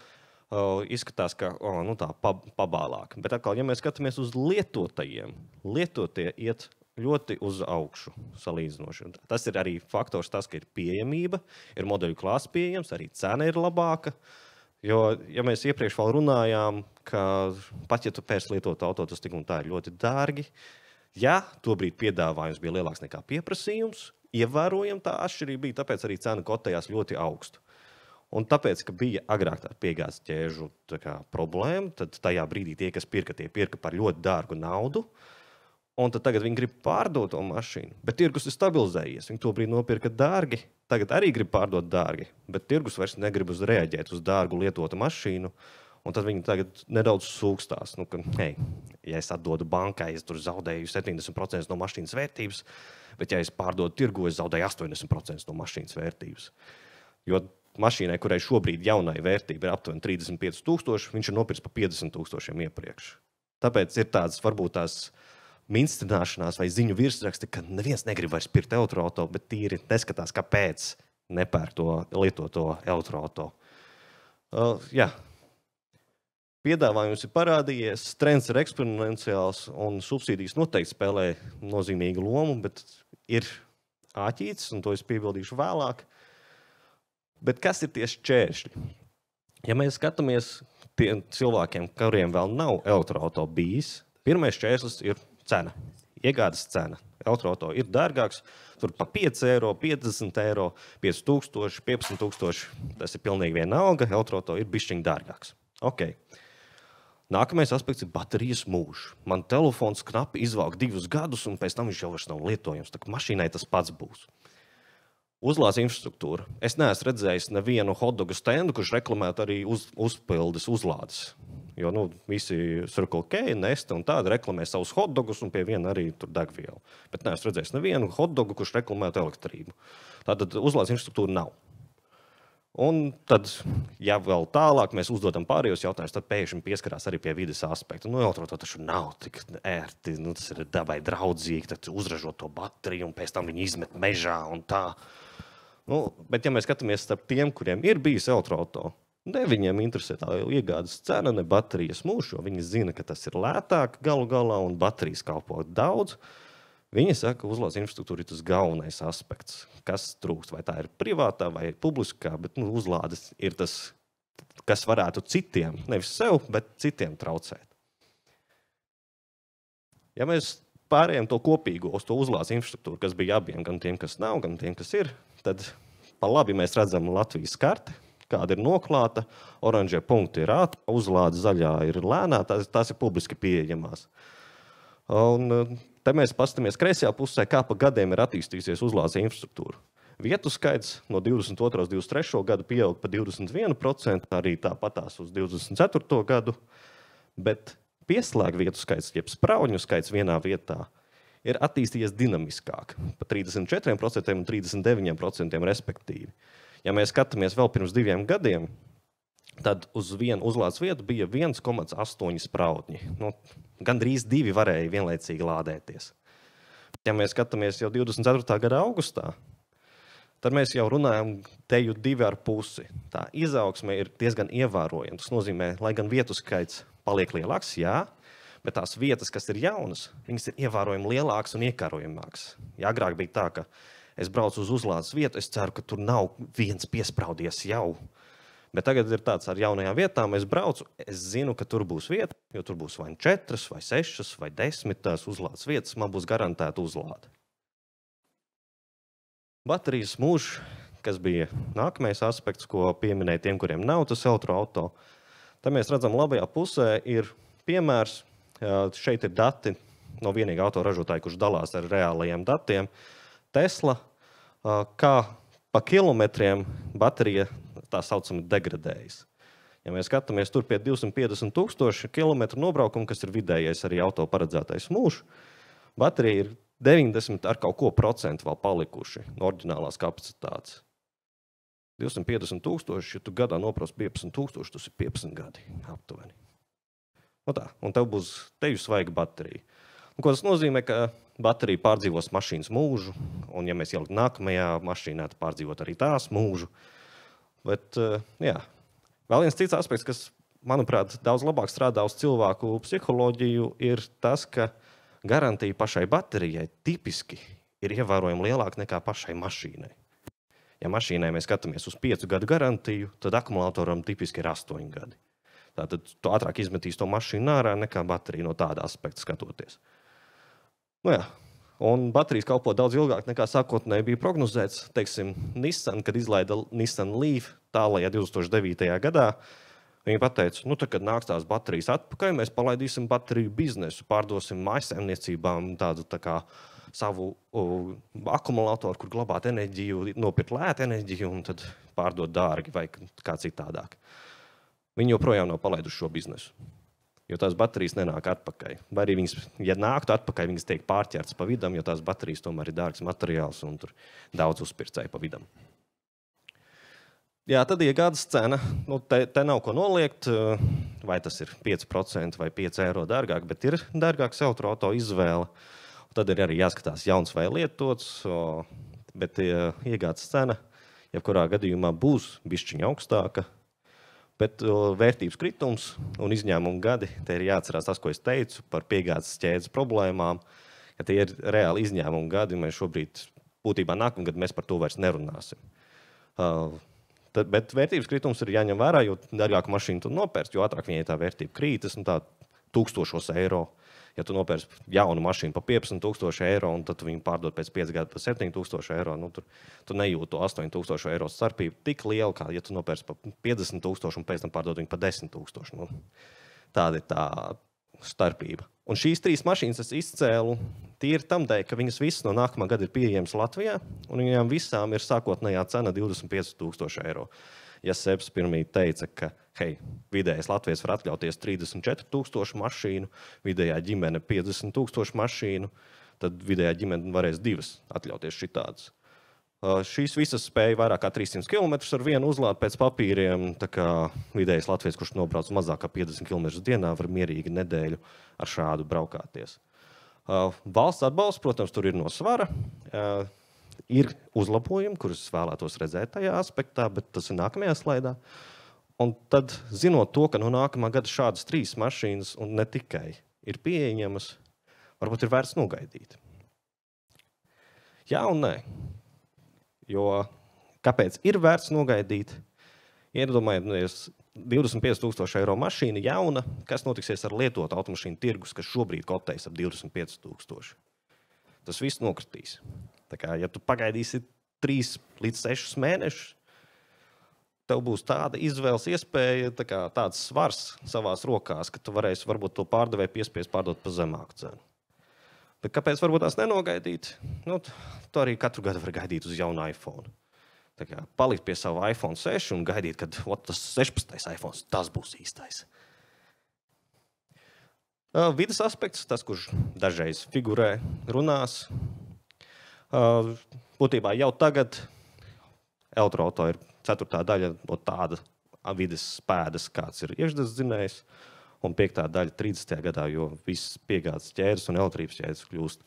izskatās, ka tā pabālāk. Bet atkal, ja mēs skatāmies uz lietotajiem, lietotie iet ļoti uz augšu salīdzinoši. Tas ir arī faktors tas, ka ir pieejamība, ir modeļu klāsts pieejams, arī cena ir labāka. Jo, ja mēs iepriekš vēl runājām, ka pat ja tu pēc lietot auto, tas tik un tā ir ļoti dārgi, ja tobrīd piedāvājums bija lielāks nekā pieprasījums, ievērojam tā atšķirība bija, tāpēc arī cena kotējās ļoti augstu. Un tāpēc, ka bija agrāk tā piegādes ķēžu problēma, tad tajā brīdī tie, kas pirka, tie pirka par ļoti dārgu naudu. Un tad tagad viņi grib pārdot to mašīnu, bet tirgus ir stabilizējies. Viņi to brīdi nopirka dārgi, tagad arī grib pārdot dārgi, bet tirgus vairs negrib reaģēt uz dārgu lietotu mašīnu. Un tad viņi tagad nedaudz sūkstās, ka, hei, ja es atdodu bankai, es tur zaudēju 70% no mašīnas vērtības, bet ja es pārdodu tirgu, es zaudēju 80% no mašīnas vērtības. Jo mašīnai, kurai šobrīd jaunai vērtība ir aptuveni 35,000, viņš ir nopirks pa 50,000 iepriekš. Tāpēc ir tāds, varbūt tās minstināšanās vai ziņu virsraksti, ka neviens negrib vairs pirkt elektroauto, bet tīri neskatās, kāpēc nepērk to lietoto elektroauto. Jā. Piedāvājums ir parādījies, trends ir eksponenciāls un subsīdijas noteikti spēlē nozīmīgu lomu, bet ir āķīts, un to es piebildīšu vēlāk. Bet kas ir tieši šķēršļi? Ja mēs skatāmies tiem cilvēkiem, kuriem vēl nav elektroauto bijis, pirmais šķērslis ir cena, iegādes cena. Elektroauto ir dārgāks, tur pa 5 eiro, 50 eiro, 5,000, 15,000. Tas ir pilnīgi vienalga, elektroauto ir bišķiņ dārgāks. Okay. Nākamais aspekts ir baterijas mūžs. Man telefons knapi izvalk 2 gadus, un pēc tam viņš jau vairs nav lietojams. Tā kā mašīnai tas pats būs. Uzlādes infrastruktūra. Es neesmu redzējis nevienu hotdogu stendu, kurš reklamētu arī uzpildes uzlādes. Jo visi Circle K, Neste un tādi reklamē savus hotdogus un pie viena arī tur degvielu. Bet neesmu redzējis nevienu hotdogu, kurš reklamētu elektrību. Tātad uzlādes infrastruktūra nav. Un tad, ja vēl tālāk mēs uzdodam pārējos jautājumus, tad pēkšņi pieskarās arī pie vides aspekta. Elektroauto taču nav tik ērti, tas ir dabai draudzīgi, tad uzražo to bateriju un pēc tam viņi izmet mežā un tā. Bet ja mēs skatāmies starp tiem, kuriem ir bijis elektroauto, ne viņiem interesē tā iegādes cena, ne baterijas mūžs, jo viņi zina, ka tas ir lētāk galu galā un baterijas kalpo daudz. Viņi saka, ka uzlādes infrastruktūra ir tas galvenais aspekts, kas trūkst, vai tā ir privātā vai publiskā, bet uzlādes ir tas, kas varētu citiem, nevis sev, bet citiem traucēt. Ja mēs pārējām to kopīgo uz to uzlādes infrastruktūru, kas bija abiem, gan tiem, kas nav, gan tiem, kas ir, tad pa labi mēs redzam Latvijas karti, kāda ir noklāta, oranžie punkti ir ātrā, uzlāde zaļā ir lēnā, tās ir publiski pieejamās. Un te mēs pastamies kreisajā pusē, kā pa gadiem ir attīstījusies uzlādes infrastruktūra. Vietu skaits no 22. uz 23. gadu pieaug pa 21%, arī tāpatās uz 24. gadu, bet pieslēgu vietu skaits, jeb sprauņu skaits vienā vietā, ir attīstījies dinamiskāk, pa 34% un 39% respektīvi. Ja mēs skatāmies vēl pirms 2 gadiem, tad uz vienu uzlādes vietu bija 1,8 spraudņi. Gandrīz 2 varēja vienlaicīgi lādēties. Ja mēs skatāmies jau 24. gada augustā, tad mēs jau runājam teju 2,5. Tā izaugsme ir diezgan ievērojama. Tas nozīmē, lai gan vietu skaits paliek lielāks, jā, bet tās vietas, kas ir jaunas, viņas ir ievērojami lielākas un iekārojamākas. Ja agrāk bija tā, ka es braucu uz uzlādes vietu, es ceru, ka tur nav viens piespraudies jau. Bet tagad ir tāds ar jaunajām vietām, es braucu, es zinu, ka tur būs vieta, jo tur būs vai 4, vai 6, vai 10 tās uzlādes vietas, man būs garantēta uzlāde. Baterijas mūžs, kas bija nākamais aspekts, ko pieminēja tiem, kuriem nav tas elektroauto, tad mēs redzam labajā pusē ir piemērs, šeit ir dati no vienīga autoražotāja, kurš dalās ar reālajiem datiem. Tesla, kā pa kilometriem baterija tā saucami degradējas. Ja mēs skatāmies tur pie 250,000 kilometru nobraukumu, kas ir vidējais arī auto paredzētais mūžs, baterija ir 90 ar kaut ko procentu vēl palikuši no oriģinālās kapacitātes. 250,000, ja tu gadā nobrauc 15,000, tas ir 15 gadi aptuveni. Un tev būs teju svaiga baterija. Ko tas nozīmē, ka baterija pārdzīvos mašīnas mūžu, un ja mēs ielikt nākamajā mašīnā, tad pārdzīvot arī tās mūžu. Bet, jā, vēl viens cits aspekts, kas, manuprāt, daudz labāk strādā uz cilvēku psiholoģiju, ir tas, ka garantija pašai baterijai tipiski ir ievērojami lielāka nekā pašai mašīnai. Ja mašīnai mēs skatāmies uz 5 gadu garantiju, tad akumulatoram tipiski ir 8 gadi. Tātad tu ātrāk izmetīs to mašīnu ārā nekā baterija no tāda aspekta skatoties. Jā. Un baterijas kalpo daudz ilgāk nekā sākotnēji bija prognozēts. Teiksim, Nissan, kad izlaida Nissan Leaf tālajā 2009. gadā, Viņi pateica, nu, tad, kad nāks tās baterijas atpakaļ, mēs palaidīsim bateriju biznesu, pārdosim mājsaimniecībām tādu tā kā savu akumulātoru, kur glabāt enerģiju, nopirkt lētu enerģiju un tad pārdot dārgi vai kā citādāk. Viņi joprojām nav palaiduši šo biznesu, jo tās baterijas nenāk atpakaļ. Vai arī viņas, ja nāktu atpakaļ, viņas tiek pārķertas pa vidam, jo tās baterijas tomēr ir dārgs materiāls un tur daudz uzpircēju pa vidam. Jā, tad iegādes cena, nu, te nav ko noliegt, vai tas ir 5% vai 5 eiro dārgāk, bet ir dārgāks elektroauto izvēle. Tad ir arī jāskatās jauns vai lietots, bet iegādes cena, jebkurā gadījumā būs bišķiņa augstāka, bet vērtības kritums un izņēmumu gadi, te ir jāatcerās tas, ko es teicu par piegādes ķēdes problēmām, ka tie ir reāli izņēmumu gadi, mēs šobrīd būtībā nākamgad mēs par to vairs nerunāsim. Bet vērtības kritums ir jāņem vērā, jo dārgāku mašīnu tu nopērst, jo ātrāk viņai tā vērtība krītas, un tā 1000 eiro. Ja tu nopērst jaunu mašīnu pa 15,000 eiro, un tad tu viņu pārdod pēc 5 gadu pa 7,000 eiro, nu, tu nejūti to 8,000 eiro starpību tik liela, kā ja tu nopērst pa 50,000 un pēc tam pārdod viņu pa 10,000. Nu, tāda ir tā starpība. Un šīs 3 mašīnas es izcēlu tīri tam dēļ, ka viņas visas no nākamā gada ir pieejamas Latvijā, un viņām visām ir sākotnējā cena 25,000 eiro. Ja Seps pirmīt teica, ka vidējais Latvijas var atļauties 34,000 mašīnu, vidējā ģimene 50,000 mašīnu, tad vidējā ģimene varēs 2 atļauties šitādas. Šīs visas spēja vairāk kā 300 km ar vienu uzlādi pēc papīriem, tā kā vidējais Latvijas, kurš nobrauc mazāk kā 50 km dienā, var mierīgi nedēļu ar šādu braukāties. Valsts atbalsts, protams, tur ir no svara. Ir uzlabojumi, kurus vēlētos redzēt tajā aspektā, bet tas ir nākamajā slaidā. Un tad, zinot to, ka no nākamā gada šādas 3 mašīnas, un ne tikai, ir pieejamas, varbūt ir vērts nogaidīt. Jā un nē. Jo kāpēc ir vērts nogaidīt? Iedomājieties, 25,000 eiro mašīna jauna, kas notiksies ar lietotu automašīnu tirgus, kas šobrīd kotējas ap 25,000. Tas viss nokritīs. Tā kā, ja tu pagaidīsi 3 līdz 6 mēnešus, tev būs tāda izvēles iespēja, tāds svars savās rokās, ka tu varēsi varbūt to pārdevēju piespiest pārdot pa zemāku cenu. Bet kāpēc varbūt tās nenogaidīt? Nu, tu arī katru gadu var gaidīt uz jaunu iPhone. Tā kā palikt pie savu iPhone 6 un gaidīt, kad tas 16. iPhone, tas būs īstais. Vides aspekts, tas, kurš dažreiz figurē, runās. Būtībā jau tagad elektroauto ir 4. daļa no tāda vides pēdas, kāds ir iekšdedzdzinējs, un 5. daļa 30. gadā, jo visas piegādes ķēdes un elektrības ķēdes kļūst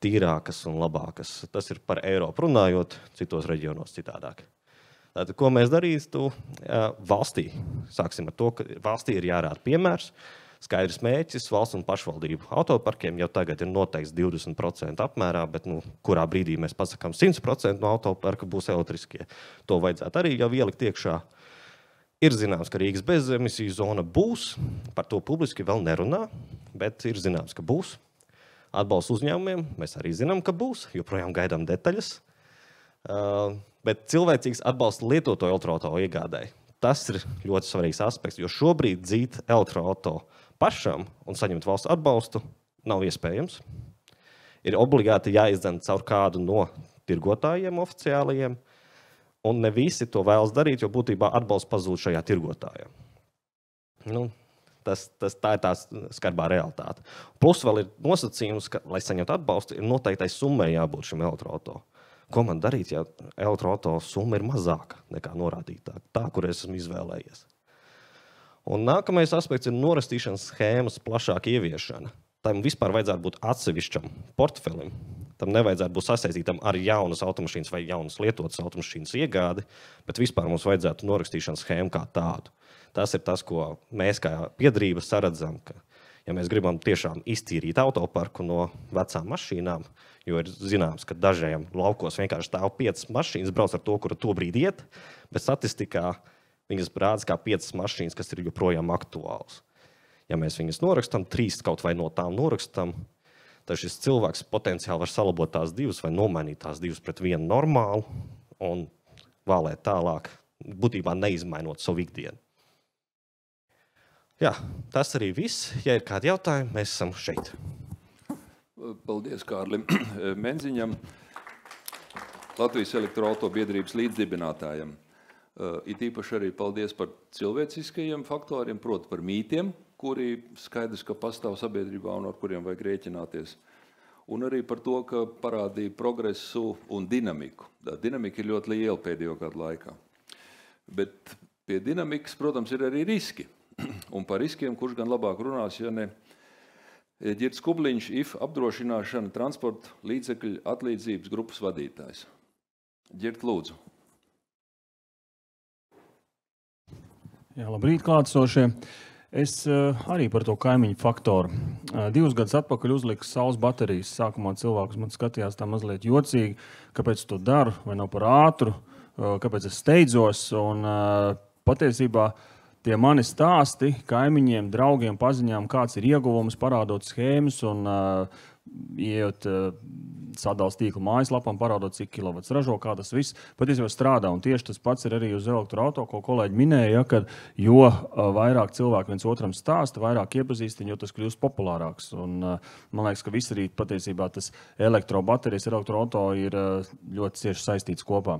tīrākas un labākas. Tas ir par Eiropu runājot, citos reģionos citādāk. Tātad, ko mēs darītu valstī? Sāksim ar to, ka valstī ir jārāda piemērs. Skaidrs mērķis valsts un pašvaldību autoparkiem jau tagad ir noteikts 20% apmērā, bet kurā brīdī mēs pasakām 100% no autoparka būs elektriskie. To vajadzētu arī jau ielikt iekšā. Ir zināms, ka Rīgas bezemisiju zona būs, par to publiski vēl nerunā, bet ir zināms, ka būs. Atbalsts uzņēmumiem mēs arī zinām, ka būs, joprojām gaidām detaļas. Bet cilvēcīgs atbalsts lietoto elektroauto iegādai. Tas ir ļoti svarīgs aspekts, jo šobrīd dzīt elektroauto pašam un saņemt valsts atbalstu nav iespējams. Ir obligāti jāizdzen caur kādu no tirgotājiem oficiālajiem, un ne visi to vēlas darīt, jo būtībā atbalsts pazūd šajā tirgotājā. Tā ir tā skarbā realitāte. Plus vēl ir nosacījums, ka, lai saņemtu atbalstu, ir noteiktai summai jābūt šim elektroauto. Ko man darīt, ja elektroauto summa ir mazāka nekā norādītā, tā, kur es esmu izvēlējies? Un nākamais aspekts ir norakstīšanas schēmas plašāka ieviešana. Tam vispār vajadzētu būt atsevišķam portfelim. Tam nevajadzētu būt sasaistītam ar jaunas automašīnas vai jaunas lietotas automašīnas iegādi, bet vispār mums vajadzētu norakstīšanas schēmu kā tādu. Tas ir tas, ko mēs kā biedrība saredzam, ka, ja mēs gribam tiešām iztīrīt autoparku no vecām mašīnām, jo ir zināms, ka dažiem laukos vienkārši stāv 5 mašīnas, brauc ar to, kura to brīdi iet, bet statistikā viņas rāda kā 5 mašīnas, kas ir joprojām aktuāls. Ja mēs viņas norakstam, 3 kaut vai no tām norakstam, tad šis cilvēks potenciāli var salabot tās 2 vai nomainīt tās 2 pret vienu normālu un vēlēt tālāk, būtībā neizmainot savu ikdienu. Jā, tas arī viss. Ja ir kādi jautājumi, mēs esam šeit. Paldies Kārlim Menziņam, Latvijas elektroauto biedrības līdzdibinātājam. It īpaši arī paldies par cilvēciskajiem faktoriem, proti par mītiem, kuri skaidrs, ka pastāv sabiedrībā un ar kuriem vajag rēķināties. Un arī par to, ka parādīja progresu un dinamiku. Dinamika ir ļoti liela pēdējo gadu laikā. Bet pie dinamikas, protams, ir arī riski. Un par riskiem, kurš gan labāk runās, ja ne Ģirds Kubliņš, IF apdrošināšana transporta līdzekļu atlīdzības grupas vadītājs. Ģirt, lūdzu. Jā, labrīt, klātesošie. Es arī par to kaimiņu faktoru. 2 gadus atpakaļ uzliku saules baterijas. Sākumā cilvēkus man skatījās tā mazliet jocīgi, kāpēc to daru, vai nav par ātru, kāpēc es steidzos. Un patiesībā tie mani stāsti kaimiņiem, draugiem, paziņām, kāds ir ieguvums, parādot schēmas un ieejot sadales tīkla mājaslapām, parādot, cik kilovats ražo, kā tas viss patiesībā strādā. Un tieši tas pats ir arī uz elektroauto, ko kolēģi minēja, ka jo vairāk cilvēki viens otram stāsta, vairāk iepazīstina, jo tas kļūst populārāks. Un man liekas, ka viss arī patiesībā tas elektrobaterijas elektroauto ir ļoti cieši saistīts kopā.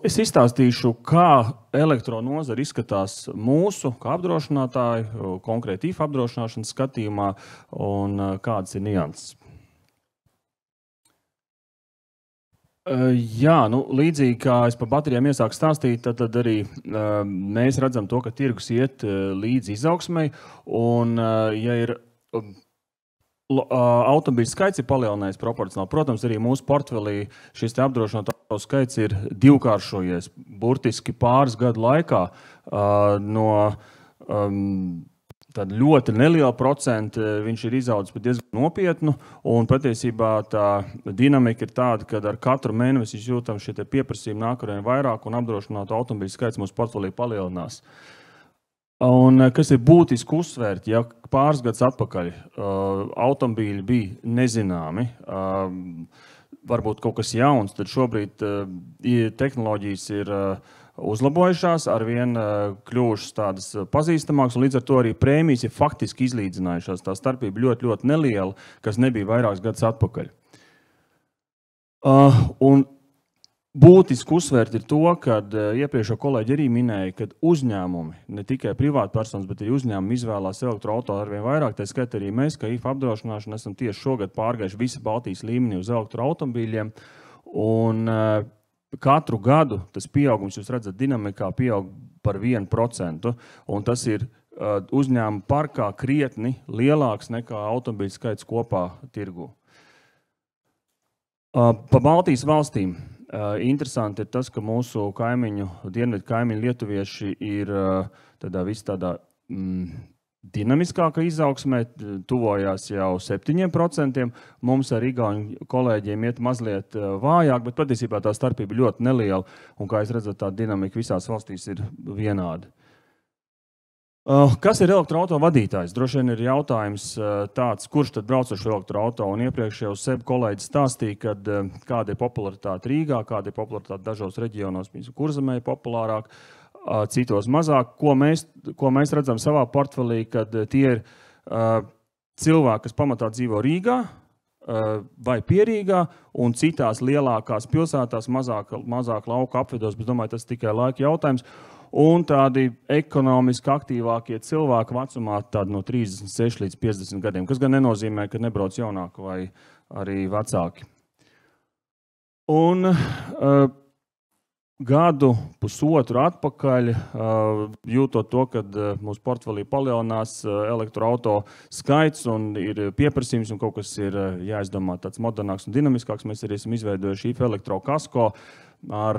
Es izstāstīšu, kā elektronozara izskatās mūsu, kā apdrošinātāju, konkrēti IF apdrošināšanas skatījumā un kādas ir nianses. Jā, līdzīgi kā es par baterijām iesāku stāstīt, tad arī mēs redzam to, ka tirgus iet līdz izaugsmai, un ja ir automobīļu skaits ir palielinājies proporcionāli, protams, arī mūsu portfelī šis apdrošināto skaits ir divkāršojies burtiski pāris gadu laikā no tad ļoti neliela procenta viņš ir izaudzis pat diezgan nopietnu, un patiesībā tā dinamika ir tāda, ka ar katru mēnesi jūtam šie pieprasījumi nāk arvien vairāk, un apdrošināto automobīļu skaits mūsu portfelī palielinās. Un kas ir būtiski uzsvērt, ja pāris gadus atpakaļ automobīļi bija nezināmi, varbūt kaut kas jauns, tad šobrīd tehnoloģijas ir uzlabojušās, arvien kļuvušas tādas pazīstamākas, un līdz ar to arī prēmijas ir faktiski izlīdzinājušās. Tā starpība ļoti, ļoti neliela, kas nebija vairākus gadus atpakaļ. Un būtiski uzsvērt ir to, kad iepriekšējo kolēģi arī minēja, ka uzņēmumi, ne tikai privātpersonas, bet arī uzņēmumi izvēlās elektroauto arvien vairāk. Tā skaitā arī mēs, kā IF apdrošināšana, esam tieši šogad pārgājuši visa Baltijas līmenī uz elektroautomobīļiem. Un katru gadu tas pieaugums, jūs redzat, dinamikā pieaug par 1%, un tas ir uzņēmuma parkā krietni lielāks nekā automobīļu skaits kopā tirgu. Pa Baltijas valstīm interesanti ir tas, ka mūsu kaimiņu, dienvidu kaimiņu lietuvieši ir tādā dinamiskāka izaugsmē, tuvojās jau 7%. Mums ar igauņu kolēģiem iet mazliet vājāk, bet patiesībā tā starpība ļoti neliela, un kā jūs redzat, tā dinamika visās valstīs ir vienāda. Kas ir elektroauto vadītājs? Droši vien ir jautājums tāds, kurš tad brauc ar šo elektroauto, un iepriekš jau Seb kolēģis stāstīja, kāda ir popularitāte Rīgā, kāda ir popularitāte dažos reģionos, Kurzemē ir populārāk, citos mazāk. Ko mēs redzam savā portfelī, kad tie ir cilvēki, kas pamatā dzīvo Rīgā vai Pierīgā un citās lielākās pilsētās, mazāk lauku apvidos, bet domāju, tas tikai laika jautājums. Un tādi ekonomiski aktīvākie cilvēki vecumā tādi no 36 līdz 50 gadiem, kas gan nenozīmē, ka nebrauc jaunāki vai arī vecāki. Un gadu, pusotru atpakaļ, jūtot to, ka mūsu portfelī palielinās elektroauto skaits un ir pieprasījums un kaut kas ir jāizdomā tāds modernāks un dinamiskāks, mēs arī esam izveidojuši IF elektrokasko ar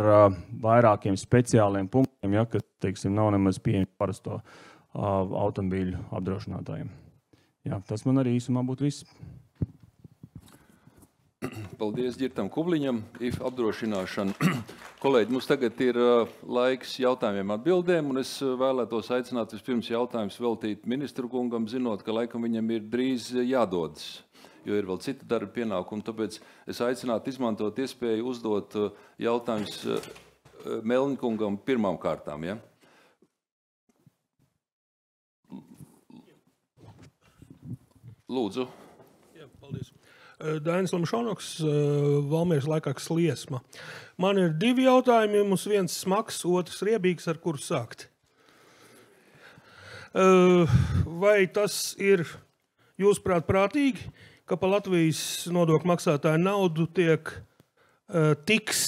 vairākiem speciāliem punktiem, ja, kas, teiksim, nav nemaz pieejami parasto automobīļu apdrošinātājiem. Jā, tas man arī īsumā būtu viss. Paldies Ģirtam Kubliņam, IF apdrošināšana. Kolēģi, mums tagad ir laiks jautājumiem atbildēm, un es vēlētos aicināt vispirms jautājums veltīt ministru kungam, zinot, ka laikam viņam ir drīz jādodas, jo ir vēl cita darba pienākuma, tāpēc es aicinātu izmantot iespēju uzdot jautājums Melņkungam pirmām kārtām. Ja? Lūdzu. Jā, paldies. Dainis Lamšonoks, Valmieras laikāks Liesma. Man ir 2 jautājumi, mums viens smags, otrs riebīgs, ar kuru sākt. Vai tas ir, jūsuprāt, prātīgi, ka pa Latvijas nodokļu maksātāju naudu tiks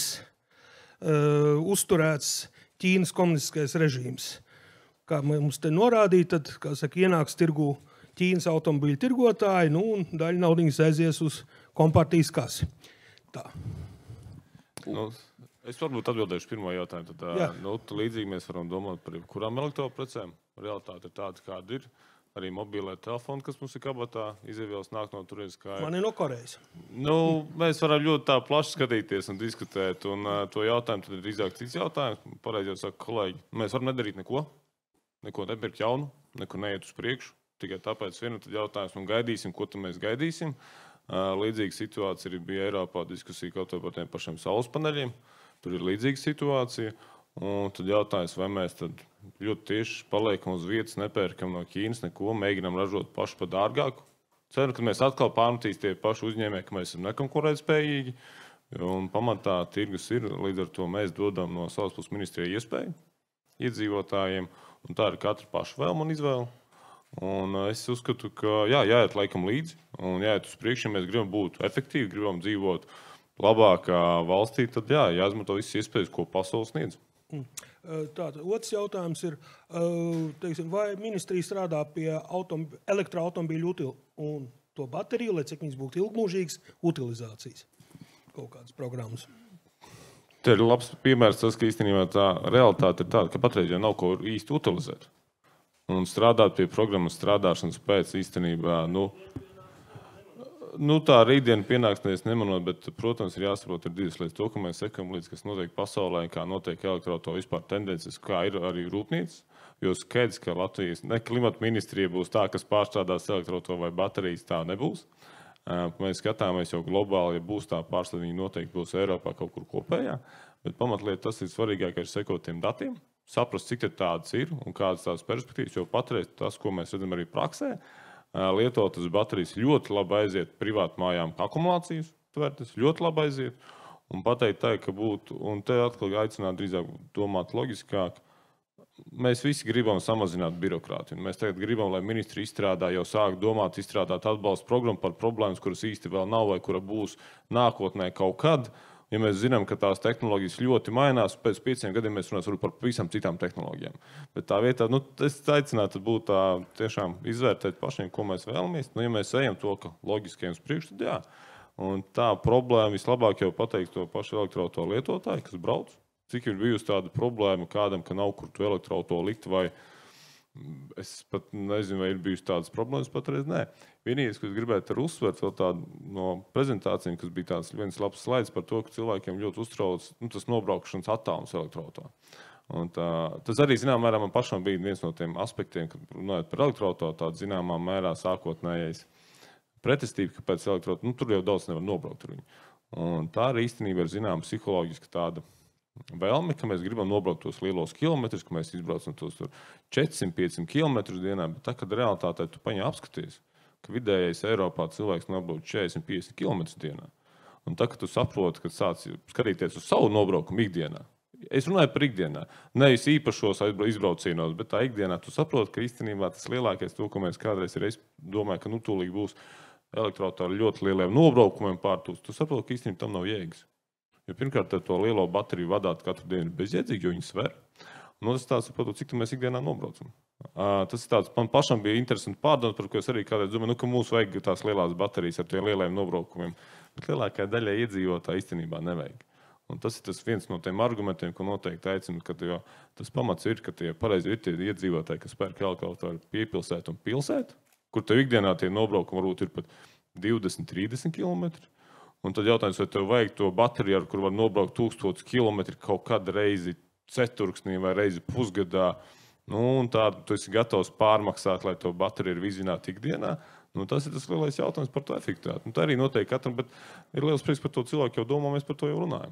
uzturēts Ķīnas komunistiskais režīms? Kā mums te norādīja, tad, kā saka, ienāks tirgu Ķīnas automobīļu tirgotāji, un daļa naudiņas aizies uz kompartijas kasi. Tā. Es varbūt atbildēšu pirmo jautājumu. Tad, līdzīgi mēs varam domāt par jebkurām elektroprecēm. Realitāte ir tāda, kāda ir. Arī mobilē telefoni, kas mums ir kabatā, izēvielas nāk no turienes kā... Man ir no Korejas. Mēs varam ļoti tā plaši skatīties un diskutēt. Un to jautājumu tad ir drīzāk cits jautājums. Pareizi jau saka kolēģi. Mēs varam nedarīt neko nepirkt jaunu, neko neiet uz priekšu. Tikai tāpēc tad jautājums, un gaidīsim, ko tad mēs gaidīsim. Līdzīga situācija bija Eiropā diskusija kaut par tiem pašiem saules paneļiem. Tur ir līdzīga situācija. Un tad jautājums, vai mēs tad ļoti tieši paliekam uz vietas, nepērkam no Ķīnas neko, mēģinām ražot pašu par dārgāku. Ceru, ka mēs atkal pārmetīs tie paši uzņēmēji, ka mēs esam nekonkurētspējīgi. Un pamatā tirgus ir, līdz ar to mēs dodam no savas puses ministrijai iespēju iedzīvotājiem. Un tā ir katra paša vēlme un izvēle. Un es uzskatu, ka jāiet laikam līdzi un jāiet uz priekšu, ja mēs gribam būt efektīvi, gribam dzīvot labākā valstī, tad jāizmanto visas iespējas, ko pasaule sniedz. Tātad, otrs jautājums ir, vai ministrija strādā pie elektroautomobīļu un to bateriju, lai cik viņas būtu ilgmūžīgas utilizācijas? Kaut kādas programmas. Te ir labs piemērs tas, ka īstenībā tā realitāte ir tāda, ka patreiz jau nav ko īsti utilizēt. Un strādāt pie programmas strādāšanas pēc īstenībā, tā rītdiena pienāks, es nemanot, bet, protams, ir jāsaprot ir divas lietas. To, ka mēs sekam līdz, kas notiek pasaulē, kā notiek elektroauto vispār tendences, kā ir arī rūpnīcas. Jo skaidrs, ka Latvijas klimata ministrija būs tā, kas pārstrādās elektroauto vai baterijas, tā nebūs. Mēs skatāmies jau globāli, ja būs tā pārstrāde, viņi noteikti būs Eiropā kaut kur kopējā. Bet pamatlieta tas ir svarīgākais sekot tiem datiem, saprast, cik tādas ir un kādas tās perspektīvas, jo patreiz tas, ko mēs redzam arī praksē, lietotas baterijas ļoti labi aiziet privātu mājām akumulācijas tvertes, ļoti labi aiziet. Un pateikt tā, ka būtu, un te atkal aicināt drīzāk domāt loģiskāk, mēs visi gribam samazināt birokrātiju. Mēs tagad gribam, lai ministri izstrādā, jau sāk domāt, izstrādāt atbalstu programmu par problēmas, kuras īsti vēl nav vai kura būs nākotnē kaut kad. Ja mēs zinām, ka tās tehnoloģijas ļoti mainās, pēc 5 gadiem mēs runāsim par pavisam citām tehnoloģijām. Bet tā vietā, es aicinātu būt tā tiešām izvērtēt pašiem, ko mēs vēlamies. Ja mēs ejam to, ka loģiski ejam uz priekšu, tad jā. Un tā problēma vislabāk jau pateiks to pašu elektroauto lietotāju, kas brauc. Cik ir bijusi tāda problēma kādam, ka nav kur to elektroauto likt, vai es pat nezinu, vai ir bijusi tādas problēmas, patreiz nē. Vienīgais, ko es gribētu uzsvērt vēl tādu no prezentācijām, kas bija tāds viens labs slaids par to, ka cilvēkiem ļoti uztrauc tas nobraukšanas attālums elektroauto. Un tas arī, zināmā mērā, man pašam bija viens no tiem aspektiem, kad runājot par elektroauto, tāda zināmā mērā sākotnējais pretestība, ka pēc elektroauto, tur jau daudz nevar nobraukt ar viņu. Un tā arī īstenībā ir zināma psiholoģiska tāda vēlme, ka mēs gribam nobraukt tos lielos kilometrus, ka mēs izbraucam tos 400-500 kilometrus dienā, bet tā, kad realitātē tu paņem apskaties, ka vidējais Eiropā cilvēks nobrauc 40-50 kilometrus dienā. Un tā, ka tu saproti, ka sāc skatīties uz savu nobraukumu ikdienā. Es runāju par ikdienā. Nevis īpašos izbraucienos, bet tā ikdienā tu saproti, ka īstenībā tas lielākais to, ko mēs kādreiz ir, es domāju, ka tūlīt būs elektroauto ar ļoti lieliem nobraukumiem pārtūs. Tu saproti, ka īstenībā tam nav jēgas. Jo pirmkārt, to lielo bateriju vadāt katru dienu ir bezjēdzīgi, jo viņi sver. Un tas tāds par to, cik mēs ikdienā nobraucam. Tas ir tāds, man pašam bija interesanti pārdomas, par ko es arī kādreiz domāju, ka mums vajag tās lielās baterijas ar tiem lielajiem nobraukumiem. Bet lielākajai daļai iedzīvotāji īstenībā nevajag. Un tas ir tas viens no tiem argumentiem, ko noteikti aicinu, ka tas pamats ir, ka tie pareizi ir tie iedzīvotāji, kas pērk elektroautoru piepilsēt un pilsēt, kur tev ikdienā tie nobraukumi varbūt ir pat 20-30 kilometri. Un tad jautājums, vai tev vajag to bateriju, ar kur var nobraukt 1000 kilometri kaut kādu reizi ceturksnī vai reizi pusgadā. Un tā tu esi gatavs pārmaksāt, lai to bateriju ir vizināta ikdienā. Tas ir tas lielais jautājums par to efektivitāti. Tā arī noteikti katram, bet ir liels prieks par to cilvēku, jau domā, mēs par to jau runājam.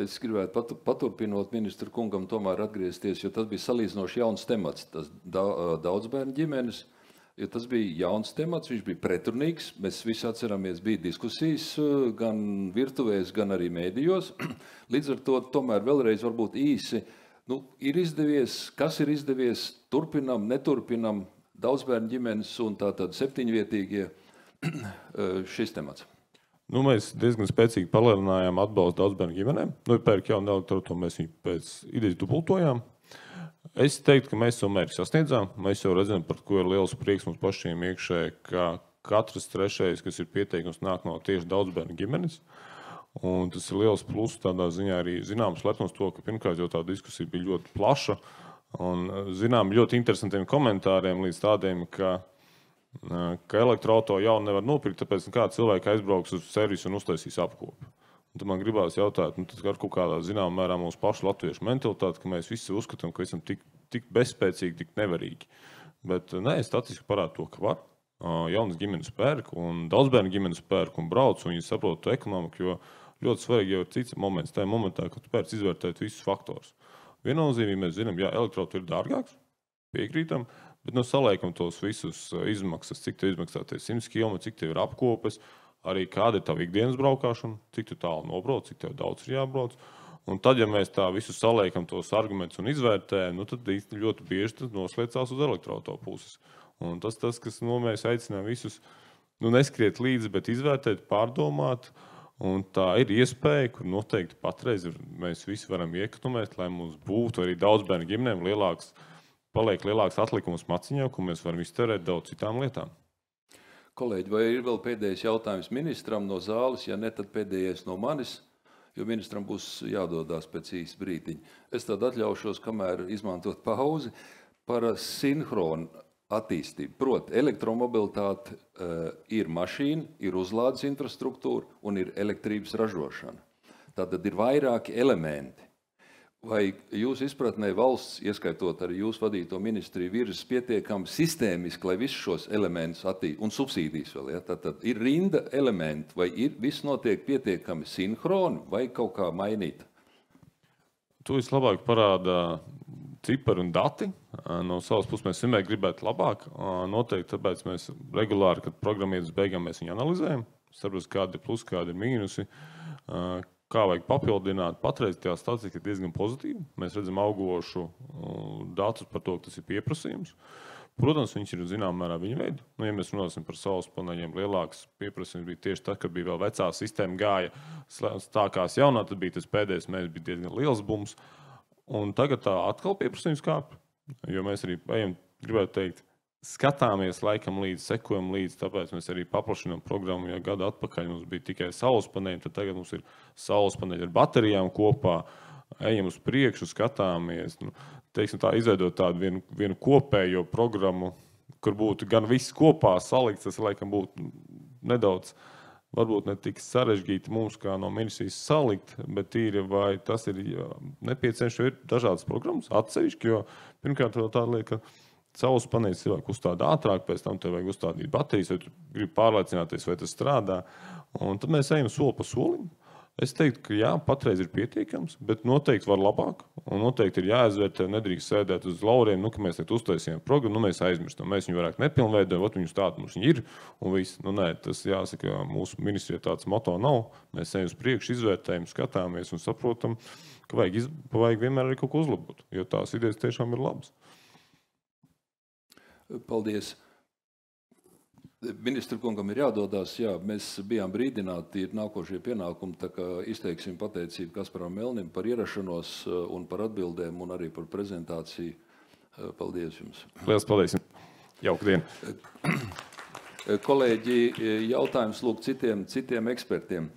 Es gribētu paturpinot ministru kungam tomēr atgriezties, jo tas bija salīdzinoši jauns temats. Tas daudzbērnu ģimenes. jo tas bija jauns temats, viņš bija pretrunīgs. Mēs visi atceramies, bija diskusijas gan virtuvēs, gan arī mēdījos. Līdz ar to tomēr vēlreiz varbūt īsi, ir izdevies, kas ir izdevies, turpinam, neturpinam, daudzbērnu ģimenes un tātad 7vietīgie šis temats. Mēs diezgan spēcīgi palielinājām atbalstu daudzbērnu ģimenēm. Pērk jaunu elektroauto, mēs viņu pēc idejas dubultojām. Es teiktu, ka mēs savu mērķi sasniedzām. Mēs jau redzam, par ko ir liels prieks mums pašiem iekšē, ka katrs trešais, kas ir pieteikums, nāk no tieši daudzbērnu ģimenes. Un tas ir liels pluss tādā ziņā arī zināms lepnums to, ka pirmkārt jau tā diskusija bija ļoti plaša un zinām ļoti interesantiem komentāriem līdz tādiem, ka elektroauto jau nevar nopirkt, tāpēc kāds cilvēks aizbrauks uz servisu un uztaisīs apkopi. Tad man gribās jautāt, tas ar kaut kādā zināmā mērā mūsu pašu latviešu mentalitāti, ka mēs visi uzskatām, ka esam tik bezspēcīgi, tik nevarīgi. Bet nē, statistika parāda to, ka var. Jaunas ģimenes pērk un daudzbērnu ģimenes pērk un brauc, un viņi saprot to ekonomiku, jo ļoti svarīgi jau ir cits moments, tajā momentā, kad tu pērc izvērtēt visus faktorus. Viennozīmīgi mēs zinām, jā, elektroauto ir dārgāks, piekrītam, bet saliekam tos visus izmaksas, cik tev izmaksā 100 km, cik tev ir apkopes, arī kāda ir tava ikdienas braukšana, cik tu tālu nobrauc, cik tev daudz ir jābrauc. Un tad, ja mēs tā visu saliekam tos argumentus un izvērtējam, tad īsti ļoti bieži tas noslēdzās uz elektroauto puses. Un tas, kas mēs aicinām visus neskriet līdzi, bet izvērtēt, pārdomāt. Un tā ir iespēja, kur noteikti patreiz mēs visi varam iekonomēt, lai mums būtu arī daudzbērnu ģimenēm paliek lielāks atlikums maciņā, ko mēs varam iztērēt daudz citām lietām. Kolēģi, vai ir vēl pēdējais jautājums ministram no zāles? Ja ne, tad pēdējais no manis, jo ministram būs jādodās pēc īsa brītiņa. Es tad atļaušos, kamēr izmantot pauzi, par sinhronu attīstību. Proti, elektromobilitāte ir mašīna, ir uzlādes infrastruktūra un ir elektrības ražošana. Tātad ir vairāki elementi. Vai jūs izpratnē valsts, ieskaitot arī jūs vadīto ministriju, virzas pietiekami sistēmiski, lai visus šos elementus attīstītu, un subsīdijas vēl, ja? Tātad ir rinda elementi, vai viss notiek pietiekami sinhroni, vai kaut kā mainīt? To vislabāk parāda cipari un dati. No savas puses mēs vienmēr gribētu labāk. Noteikti tāpēc mēs regulāri, kad programmietas beigām mēs viņu analizējam, saprast, kādi ir plusi, kādi ir mīnusi, kā vajag papildināt. Patreiz tā statistika ir diezgan pozitīva. Mēs redzam augošu datus par to, ka tas ir pieprasījums. Protams, viņš ir zināmā mērā viņa veida. Ja mēs runāsim par saules paneļiem, lielāks pieprasījums bija tieši tad, kad bija vēl vecā sistēma gāja stākās jaunā, tad bija tas pēdējais mēnesis, bija diezgan liels bums. Un tagad tā atkal pieprasījums kāp, jo mēs arī gribētu teikt, skatāmies laikam līdzi, sekojam līdzi, tāpēc mēs arī paplašinām programmu, ja gadu atpakaļ mums bija tikai saules paneļi, tad tagad mums ir saules paneļi ar baterijām kopā, ejam uz priekšu, skatāmies, teiksim tā, izveidot tādu vienu kopējo programmu, kur būtu gan viss kopā salikts, tas laikam būtu nedaudz, varbūt ne tik sarežģīti mums kā no ministrijas salikt, bet tīri vai tas ir nepieciešams, jo ir dažādas programmas atsevišķi, jo pirmkārt vēl tāda lieta, ka saules paneļus cilvēku uzstāda ātrāk, pēc tam tev vajag uzstādīt baterijas, vai tu gribi pārliecināties, vai tas strādā. Un tad mēs ejam soli pa solim. Es teiktu, ka jā, patreiz ir pietiekams, bet noteikti var labāk. Un noteikti ir jāizvērtē, nedrīkst sēdēt uz lauriem, ka mēs uztaisījām programmu, mēs aizmirstam. Mēs viņu vairāk nepilnveidojam, viņu tādu mums viņi ir. Un viss, nē, tas jāsaka, mūsu ministrijā tāds moto nav. Mēs ejam uz priekšu, izvērtējam, skatāmies un saprotam, ka vajag vienmēr arī kaut ko uzlabot, jo tās idejas tiešām ir labas. Paldies. Ministra kungam ir jādodās, jā, mēs bijām brīdināti, ir nākošie pienākumi, tā kā izteiksim pateicību Kasparam Melnim par ierašanos un par atbildēm un arī par prezentāciju. Paldies jums. Lielas paldies. Jauka diena. Kolēģi, jautājums lūk citiem ekspertiem.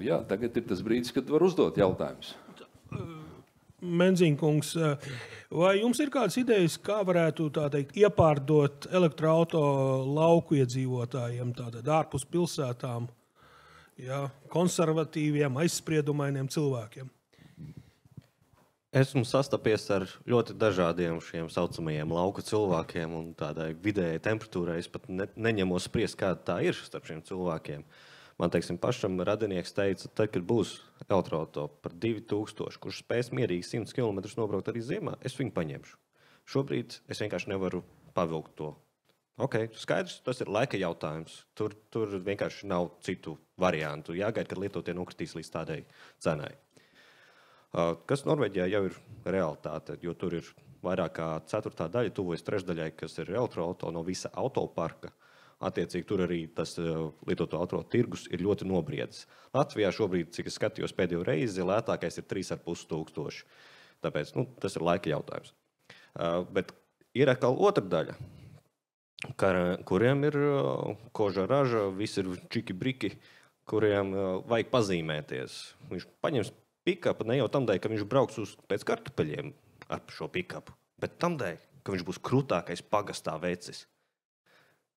Jā, tagad ir tas brīdis, kad var uzdot jautājumus. Menziņkungs, vai jums ir kādas idejas, kā varētu tā teikt, iepārdot elektroauto lauku iedzīvotājiem, tātad ārpus pilsētām, konservatīviem, aizspriedumainiem cilvēkiem? Esmu sastapies ar ļoti dažādiem šiem saucamajiem lauku cilvēkiem un tādai vidējai temperatūrai. Es pat neņemos spriest, kāda tā ir starp šiem cilvēkiem. Man, teiksim, pašam radinieks teica, tad, kad būs elektroauto par 2000, kurš spēs mierīgi 100 km nobraukt arī ziemā, es viņu paņemšu. Šobrīd es vienkārši nevaru pavilkt to. Ok, skaidrs, tas ir laika jautājums. Tur vienkārši nav citu variantu. Jāgaida, kad lietotie nokritīs līdz tādai cenai. Kas Norvēģijā jau ir realitāte, jo tur ir vairāk kā 4. daļa, tuvojas 3/3, kas ir elektroauto no visa autoparka. Attiecīgi tur arī tas lietoto auto tirgus ir ļoti nobriedzis. Latvijā šobrīd, cik es skatījos pēdējo reizi, lētākais ir 3,5 tūkstoši. Tāpēc tas ir laika jautājums. Bet ir atkal otra daļa, kuriem ir koža raža, visi ir čiki briki, kuriem vajag pazīmēties. Viņš paņems pikapu ne jau tam dēļ, ka viņš brauks pēc kartupeļiem ar šo pikapu, bet tam dēļ, ka viņš būs krūtākais pagastā vecis.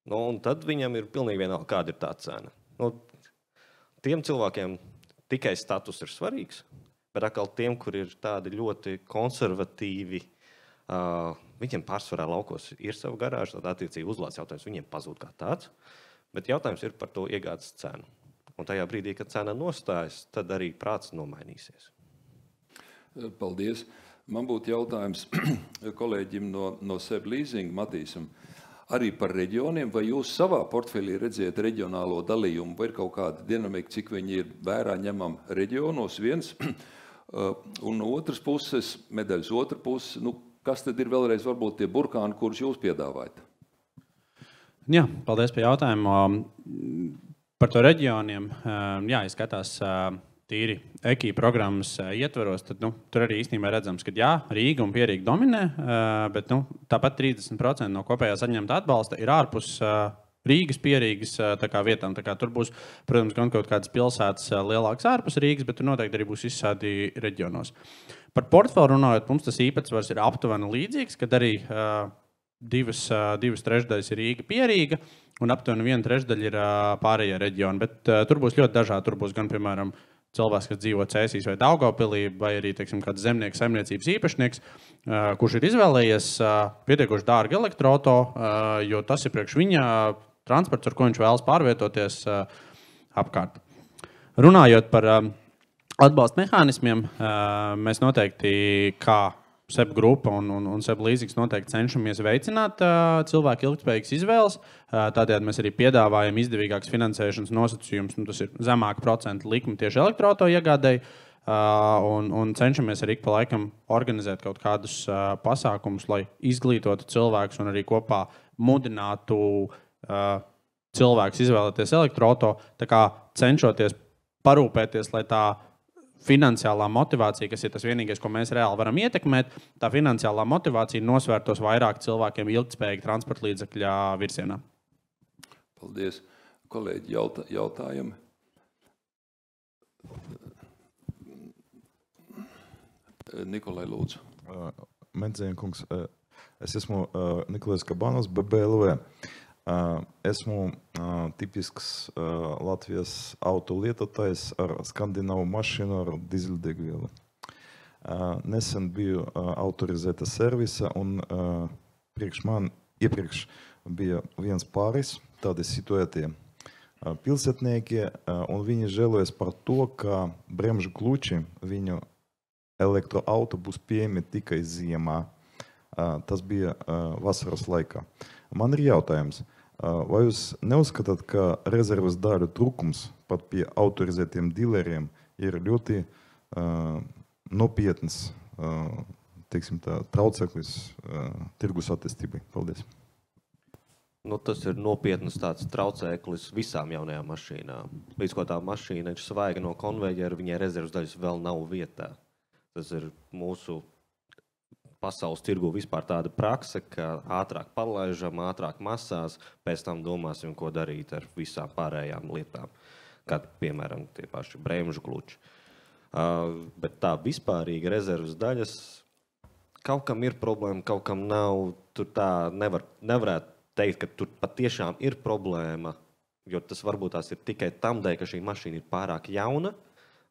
Un tad viņam ir pilnīgi vienalga, kāda ir tā cena. Tiem cilvēkiem tikai status ir svarīgs, bet atkal tiem, kur ir tādi ļoti konservatīvi, viņiem pārsvarā laukos ir sava garāža, tad attiecīgi uzlādes jautājums viņiem pazūd kā tāds, bet jautājums ir par to iegādes cenu. Un tajā brīdī, kad cena nostājas, tad arī prāts nomainīsies. Paldies. Man būtu jautājums kolēģim no SEB Leasing, Matīsam, arī par reģioniem. Vai jūs savā portfelī redzējat reģionālo dalījumu, vai ir kaut kāda dinamika, cik viņi ir vērā ņemam reģionos viens, un no otras puses, medaļas otra puse, kas tad ir vēlreiz varbūt tie burkāni, kurus jūs piedāvājat? Jā, paldies par jautājumu. Par to reģioniem, jā, ja skatās tīri EKI programmas ietvaros, tad tur arī īstenībā redzams, ka jā, Rīga un Pierīga dominē, bet tāpat 30% no kopējā saņemta atbalsta ir ārpus Rīgas, Pierīgas vietām. Tur būs, protams, gan kaut kādas pilsētas lielākas ārpus Rīgas, bet tur noteikti arī būs izsādi reģionos. Par portfeli runājot, mums tas īpatsvars ir aptuveni līdzīgs, kad arī divas trešdaļas ir Rīga, Pierīga, un aptuveni 1/3 ir pārējie reģioni. Bet tur būs ļoti dažādi. Tur būs gan, piemēram, cilvēks, kas dzīvo Cēsīs vai Daugavpilī, vai arī, teiksim, kāds zemnieks, saimniecības īpašnieks, kurš ir izvēlējies pietiekuši dārgu elektroauto, jo tas ir priekš viņa transports, ar ko viņš vēlas pārvietoties apkārt. Runājot par atbalsta mehānismiem, mēs noteikti, kā SEB grupa un SEB Leasings, noteikti cenšamies veicināt cilvēku ilgtspējīgas izvēles. Tādējādi mēs arī piedāvājam izdevīgākas finansēšanas nosacījumus. Tas ir zemāka procentu likme tieši elektroauto iegādēji. Un cenšamies arī ik pa laikam organizēt kaut kādus pasākumus, lai izglītotu cilvēkus un arī kopā mudinātu cilvēkus izvēlēties elektroauto. Tā kā cenšoties parūpēties, lai tā finansiālā motivācija, kas ir tas vienīgais, ko mēs reāli varam ietekmēt, tā finansiālā motivācija nosvērtos vairāk cilvēkiem ilgtspējīgi transporta līdzekļa virzienā. Paldies. Kolēģi, jautājumi? Nikolai, lūdzu. Mendzienkungs, es esmu Nikolais Kabanovs, BBLV. Esmu tipisks Latvijas auto lietotājs ar skandināvu mašīnu ar dizeļdegvielu. Nesen biju autorizēta servisa un priekš man iepriekš bija viens pāris tādi situētie pilsētnieki, un viņi žēlojas par to, ka bremžu kluči viņu elektroauto būs pieejami tikai ziemā. Tas bija vasaras laikā. Man ir jautājums, vai jūs neuzskatāt, ka rezerves daļu trūkums pat pie autorizētiem dileriem ir ļoti nopietns, teiksim tā, trauceklis tirgus attīstībai? Paldies. Tas ir nopietns tāds traucēklis visām jaunajām mašīnām. Līdz ko tā mašīna ir svaiga no konveģera, viņai rezerves daļas vēl nav vietā. Tas ir mūsu pasaules tirgu vispār tāda prakse, ka ātrāk palaižam, ātrāk masās, pēc tam domāsim, ko darīt ar visām pārējām lietām, kā piemēram tie paši bremžu kluči. Bet tā vispārīga rezerves daļas, kaut kam ir problēma, kaut kam nav. Tur tā nevarētu teikt, ka tur patiešām ir problēma, jo tas varbūt tās ir tikai tam dēļ, ka šī mašīna ir pārāk jauna,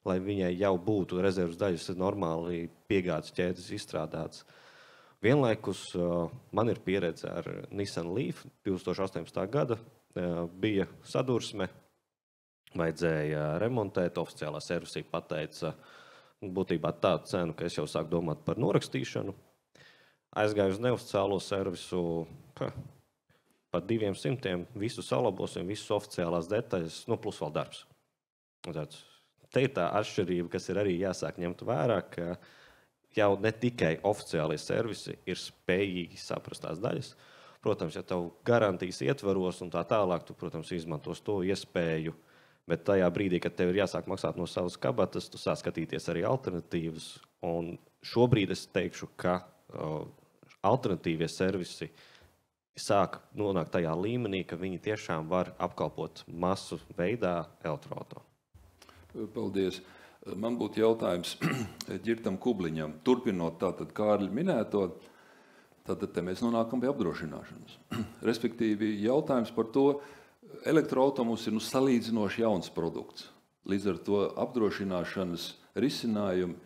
lai viņai jau būtu rezerves daļas normāli piegādes ķēdes izstrādāts. Vienlaikus man ir pieredze ar Nissan Leaf 2018. gada. Bija sadursme, vajadzēja remontēt, oficiālā servisī pateica būtībā tādu cenu, ka es jau sāku domāt par norakstīšanu. Aizgāju uz neoficiālo servisu par 200, visu salabosim, visus oficiālās detaļas, plus vēl darbs. Te ir tā atšķirība, kas ir arī jāsāk ņemt vērā, ka jau ne tikai oficiālie servisi ir spējīgi saprast tās daļas. Protams, ja tev garantijas ietvaros un tā tālāk, tu, protams, izmantos to iespēju, bet tajā brīdī, kad tev ir jāsāk maksāt no savas kabatas, tu sāk skatīties arī alternatīvas. Un šobrīd es teikšu, ka alternatīvie servisi sāk nonākt tajā līmenī, ka viņi tiešām var apkalpot masu veidā elektroauto. Paldies. Man būtu jautājums Ģirtam Kubliņam. Turpinot tātad Kārļa minēto, tad te mēs nonākam pie apdrošināšanas. Respektīvi, jautājums par to, elektroautomobils ir salīdzinoši jauns produkts. Līdz ar to apdrošināšanas risinājumi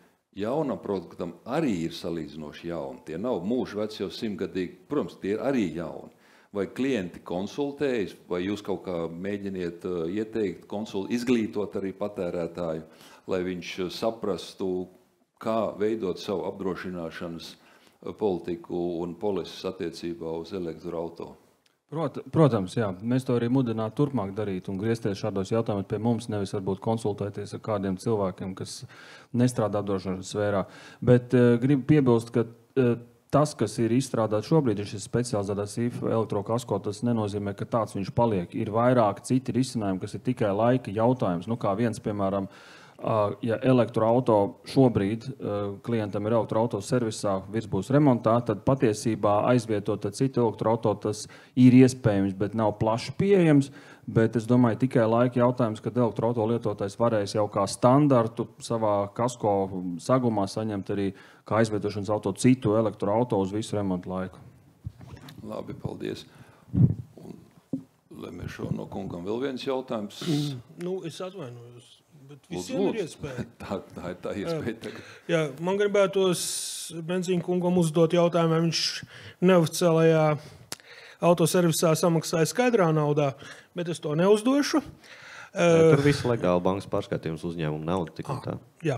jaunam produktam arī ir salīdzinoši jauni. Tie nav mūža veci jau 100-gadīgi, protams, tie ir arī jauni. Vai klienti konsultējas, vai jūs kaut kā mēģiniet ieteikt, izglītot arī patērētāju, lai viņš saprastu, kā veidot savu apdrošināšanas politiku un polises attiecībā uz elektroauto? Protams, jā. Mēs to arī mudinātu turpmāk darīt un griezties šādos jautājumos pie mums, nevis varbūt konsultēties ar kādiem cilvēkiem, kas nestrādā apdrošināšanas sfērā. Bet gribu piebilst, ka tas, kas ir izstrādāts šobrīd, ir šis specializētās IF elektrokasko, tas nenozīmē, ka tāds viņš paliek. Ir vairāk citi risinājumi, kas ir tikai laika jautājums. Kā viens, piemēram, ja elektroauto šobrīd klientam ir elektroauto servisā, virs būs remontā, tad patiesībā aizvietot citu elektroauto tas ir iespējams, bet nav plaši pieejams. Bet es domāju, tikai laika jautājums, kad elektroauto lietotājs varēs jau kā standartu savā kasko sagumā saņemt arī kā aizvietošanas auto citu elektroauto uz visu remontu laiku. Labi, paldies. Un, lai mēs šo no kungam vēl viens jautājums. Es atvainojos, bet visiem ir iespēja. Tā ir tā iespēja tagad. Jā, man gribētos Benzīna kungam uzdot jautājumu, vai viņš neoficiālajā autoservisā samaksāja skaidrā naudā, bet es to neuzdošu. Tur viss legāli bankas pārskatījums uzņēmuma nauda tik un tā. Jā,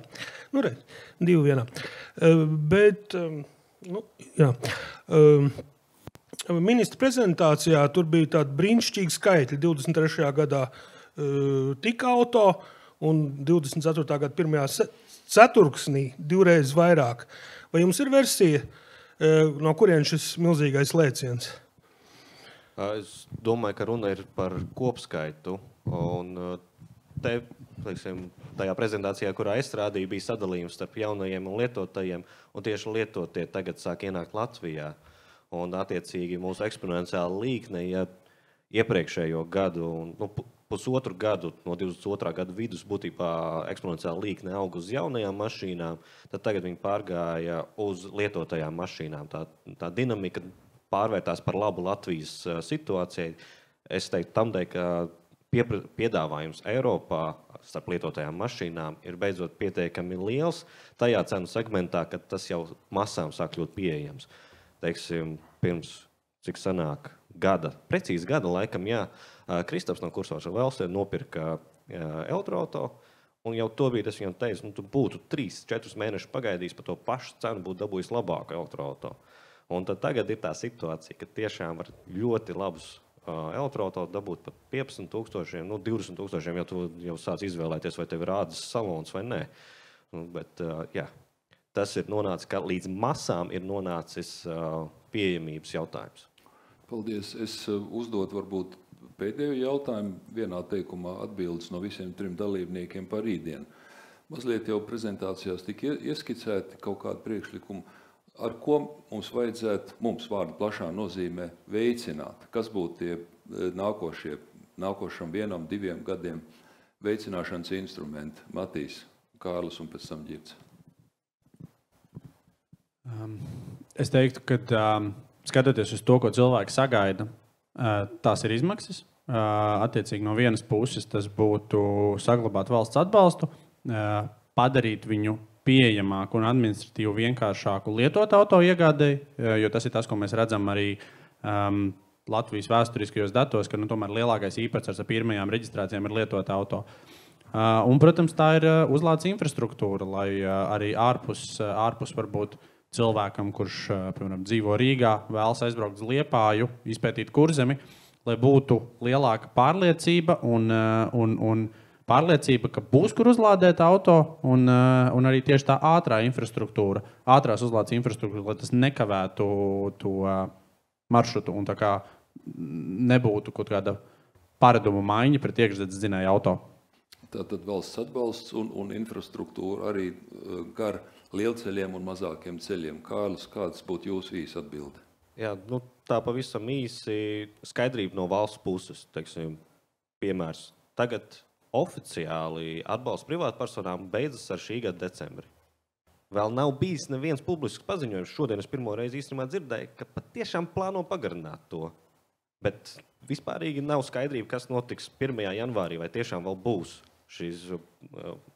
redz, 2 vienā. Bet, jā. Ministra prezentācijā tur bija tādi brīnišķīgi skaitļi. 23. gadā tika auto un 24. gada 1. ceturksnī 2 reizes vairāk. Vai jums ir versija, no kurien šis milzīgais lēciens? Es domāju, ka runa ir par kopskaitu. Un te, tajā prezentācijā, kurā es strādīju, bija sadalījums starp jaunajiem un lietotajiem. Un tieši lietotie tagad sāk ienākt Latvijā. Un attiecīgi mūsu eksponenciāla līkne, ja iepriekšējo gadu, pusotru gadu, no 22. gada vidus būtībā eksponenciāla līkne auga uz jaunajām mašīnām, tad tagad viņi pārgāja uz lietotajām mašīnām. Tā dinamika pārvērtās par labu Latvijas situācijai. Es teiktu tamdēļ, ka piedāvājums Eiropā starp lietotajām mašīnām ir beidzot pietiekami liels tajā cenu segmentā, kad tas jau masām sāk kļūt pieejams. Teiksim, pirms, cik sanāk, precīzi gada laikam, jā, Kristaps no Kursauša Velsē nopirka elektroauto, un jau to brīdi es viņam teicu, tu būtu 3-4 mēnešus pagaidījis par to pašu cenu, būtu dabūjis labāku elektroauto. Un tad tagad ir tā situācija, ka tiešām var ļoti labus elektroauto dabūt pat 15,000, 20,000, ja tu jau sāc izvēlēties, vai tev ir ādas salons vai nē. Bet, jā, tas ir nonācis, ka līdz masām ir nonācis pieejamības jautājums. Paldies. Es uzdotu varbūt pēdējo jautājumu vienā teikumā atbildes no visiem 3 dalībniekiem par rītdienu. Mazliet jau prezentācijās tika ieskicēti kaut kādu priekšlikumu, ar ko mums vajadzētu, mums vārdu plašā nozīmē, veicināt. Kas būtu tie nākošam 1-2 gadiem veicināšanas instrumenti? Matīs, Kārlis un pēc tam Ģirds. Es teiktu, ka skatoties uz to, ko cilvēki sagaida, tās ir izmaksas. Attiecīgi no vienas puses tas būtu saglabāt valsts atbalstu, padarīt viņu pieejamāku un administratīvi vienkāršāku lietot auto iegādēji, jo tas ir tas, ko mēs redzam arī Latvijas vēsturiskajos datos, ka tomēr lielākais īpatsvars ar pirmajām reģistrācijām ir lietota auto. Un, protams, tā ir uzlādes infrastruktūra, lai arī ārpus varbūt cilvēkam, kurš, piemēram, dzīvo Rīgā, vēlas aizbraukt uz Liepāju, izpētīt Kurzemi, lai būtu lielāka pārliecība un pārliecība, ka būs, kur uzlādēt auto, un arī tieši tā ātrās uzlādes infrastruktūra, lai tas nekavētu to maršrutu un tā kā nebūtu kaut kāda paradumu maiņa pret iekšzemes dzinēju auto. Tātad valsts atbalsts un infrastruktūra arī gar lielceļiem un mazākiem ceļiem. Kārlis, kāds būtu jūsu īsa atbilde? Jā, tā pavisam īsi skaidrība no valsts puses. Teiksim, piemērs. Tagad oficiāli atbalsts privātpersonām beidzas ar šī gada decembri. Vēl nav bijis neviens publisks paziņojums. Šodien es pirmo reizi īstenībā dzirdēju, ka patiešām plāno pagarināt to. Bet vispārīgi nav skaidrība, kas notiks 1. janvārī, vai tiešām vēl būs šīs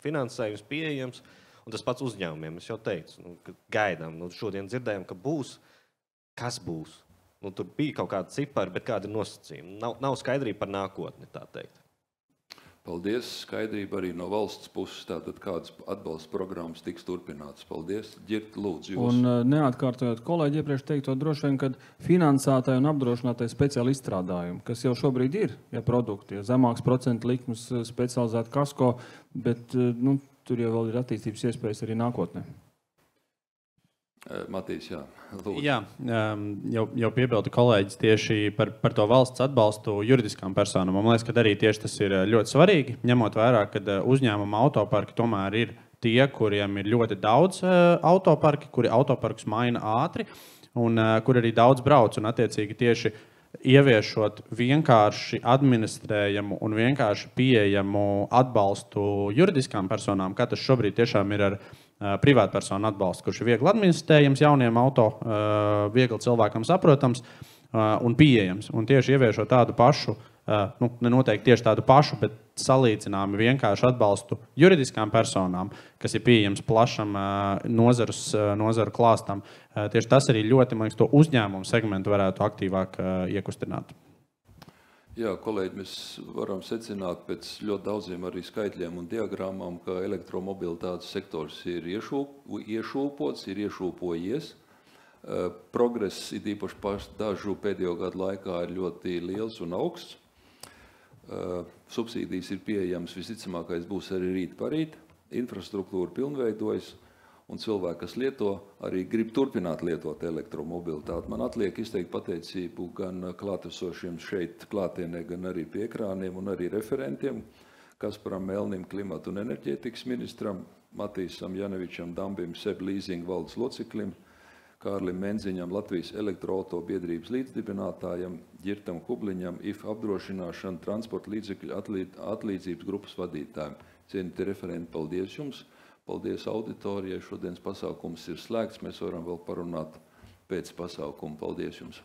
finansējums pieejams. Un tas pats uzņēmumiem, es jau teicu, ka gaidām. Šodien dzirdējām, ka būs. Kas būs? Tur bija kaut kāda cipari, bet kādi nosacījumi. Nav skaidrība par nākotni, tā teikt. Paldies. Skaidrība arī no valsts puses. Tātad kādas atbalsta programmas tiks turpinātas. Paldies. Ģirt, lūdzu, jūs. Un neatkārtojot kolēģi iepriekš teikto, droši vien, kad finansētāji un apdrošinātāji speciāli izstrādājumi, kas jau šobrīd ir, produkti, zemāks procentu likums, specializēta kasko, bet tur jau vēl ir attīstības iespējas arī nākotnē. Matīs, jā. Lūdzu. Jā, jau piebildu kolēģis tieši par to valsts atbalstu juridiskām personām. Man liekas, ka arī tieši tas ir ļoti svarīgi, ņemot vērā, ka uzņēmuma autoparki tomēr ir tie, kuriem ir ļoti daudz autoparki, kuri autoparkus maina ātri un kur arī daudz brauc un attiecīgi tieši ieviešot vienkārši administrējamu un vienkārši pieejamu atbalstu juridiskām personām, kā tas šobrīd tiešām ir ar privātpersonu atbalstu, kurš ir viegli administrējams jauniem auto, viegli cilvēkam saprotams un pieejams. Un tieši ieviešot tādu pašu, nenoteikti tieši tādu pašu, bet salīdzināmi vienkārši atbalstu juridiskām personām, kas ir pieejams plašam nozaru klāstam. Tieši tas arī ļoti, man liekas, to uzņēmumu segmentu varētu aktīvāk iekustināt. Jā, kolēģi, mēs varam secināt pēc ļoti daudziem arī skaitļiem un diagrammām, ka elektromobilitātes sektors ir iešūpots, ir iešūpojies. Progress, it īpaši dažu pēdējo gadu laikā, ir ļoti liels un augsts. Subsīdijas ir pieejams, visticamākais būs arī rīt parīt. Infrastruktūra pilnveidojas. Un cilvēki, kas lieto, arī grib turpināt lietot elektromobilitāti. Man atliek izteikt pateicību gan klātesošiem šeit klātienē, gan arī pie ekrāniem un arī referentiem, Kasparam Melnim, klimata un enerģētikas ministram, Matīsam Janevičam Dambim, SEB leasing valdes loceklim, Kārlim Menziņam, Latvijas elektroauto biedrības līdzdibinātājam, Ģirtam Kubliņam, IF apdrošināšana, transporta līdzekļu atlīdzības grupas vadītājiem. Cienīti referenti, paldies jums! Paldies auditorijai. Šodienas pasākums ir slēgts. Mēs varam vēl parunāt pēc pasākuma. Paldies jums!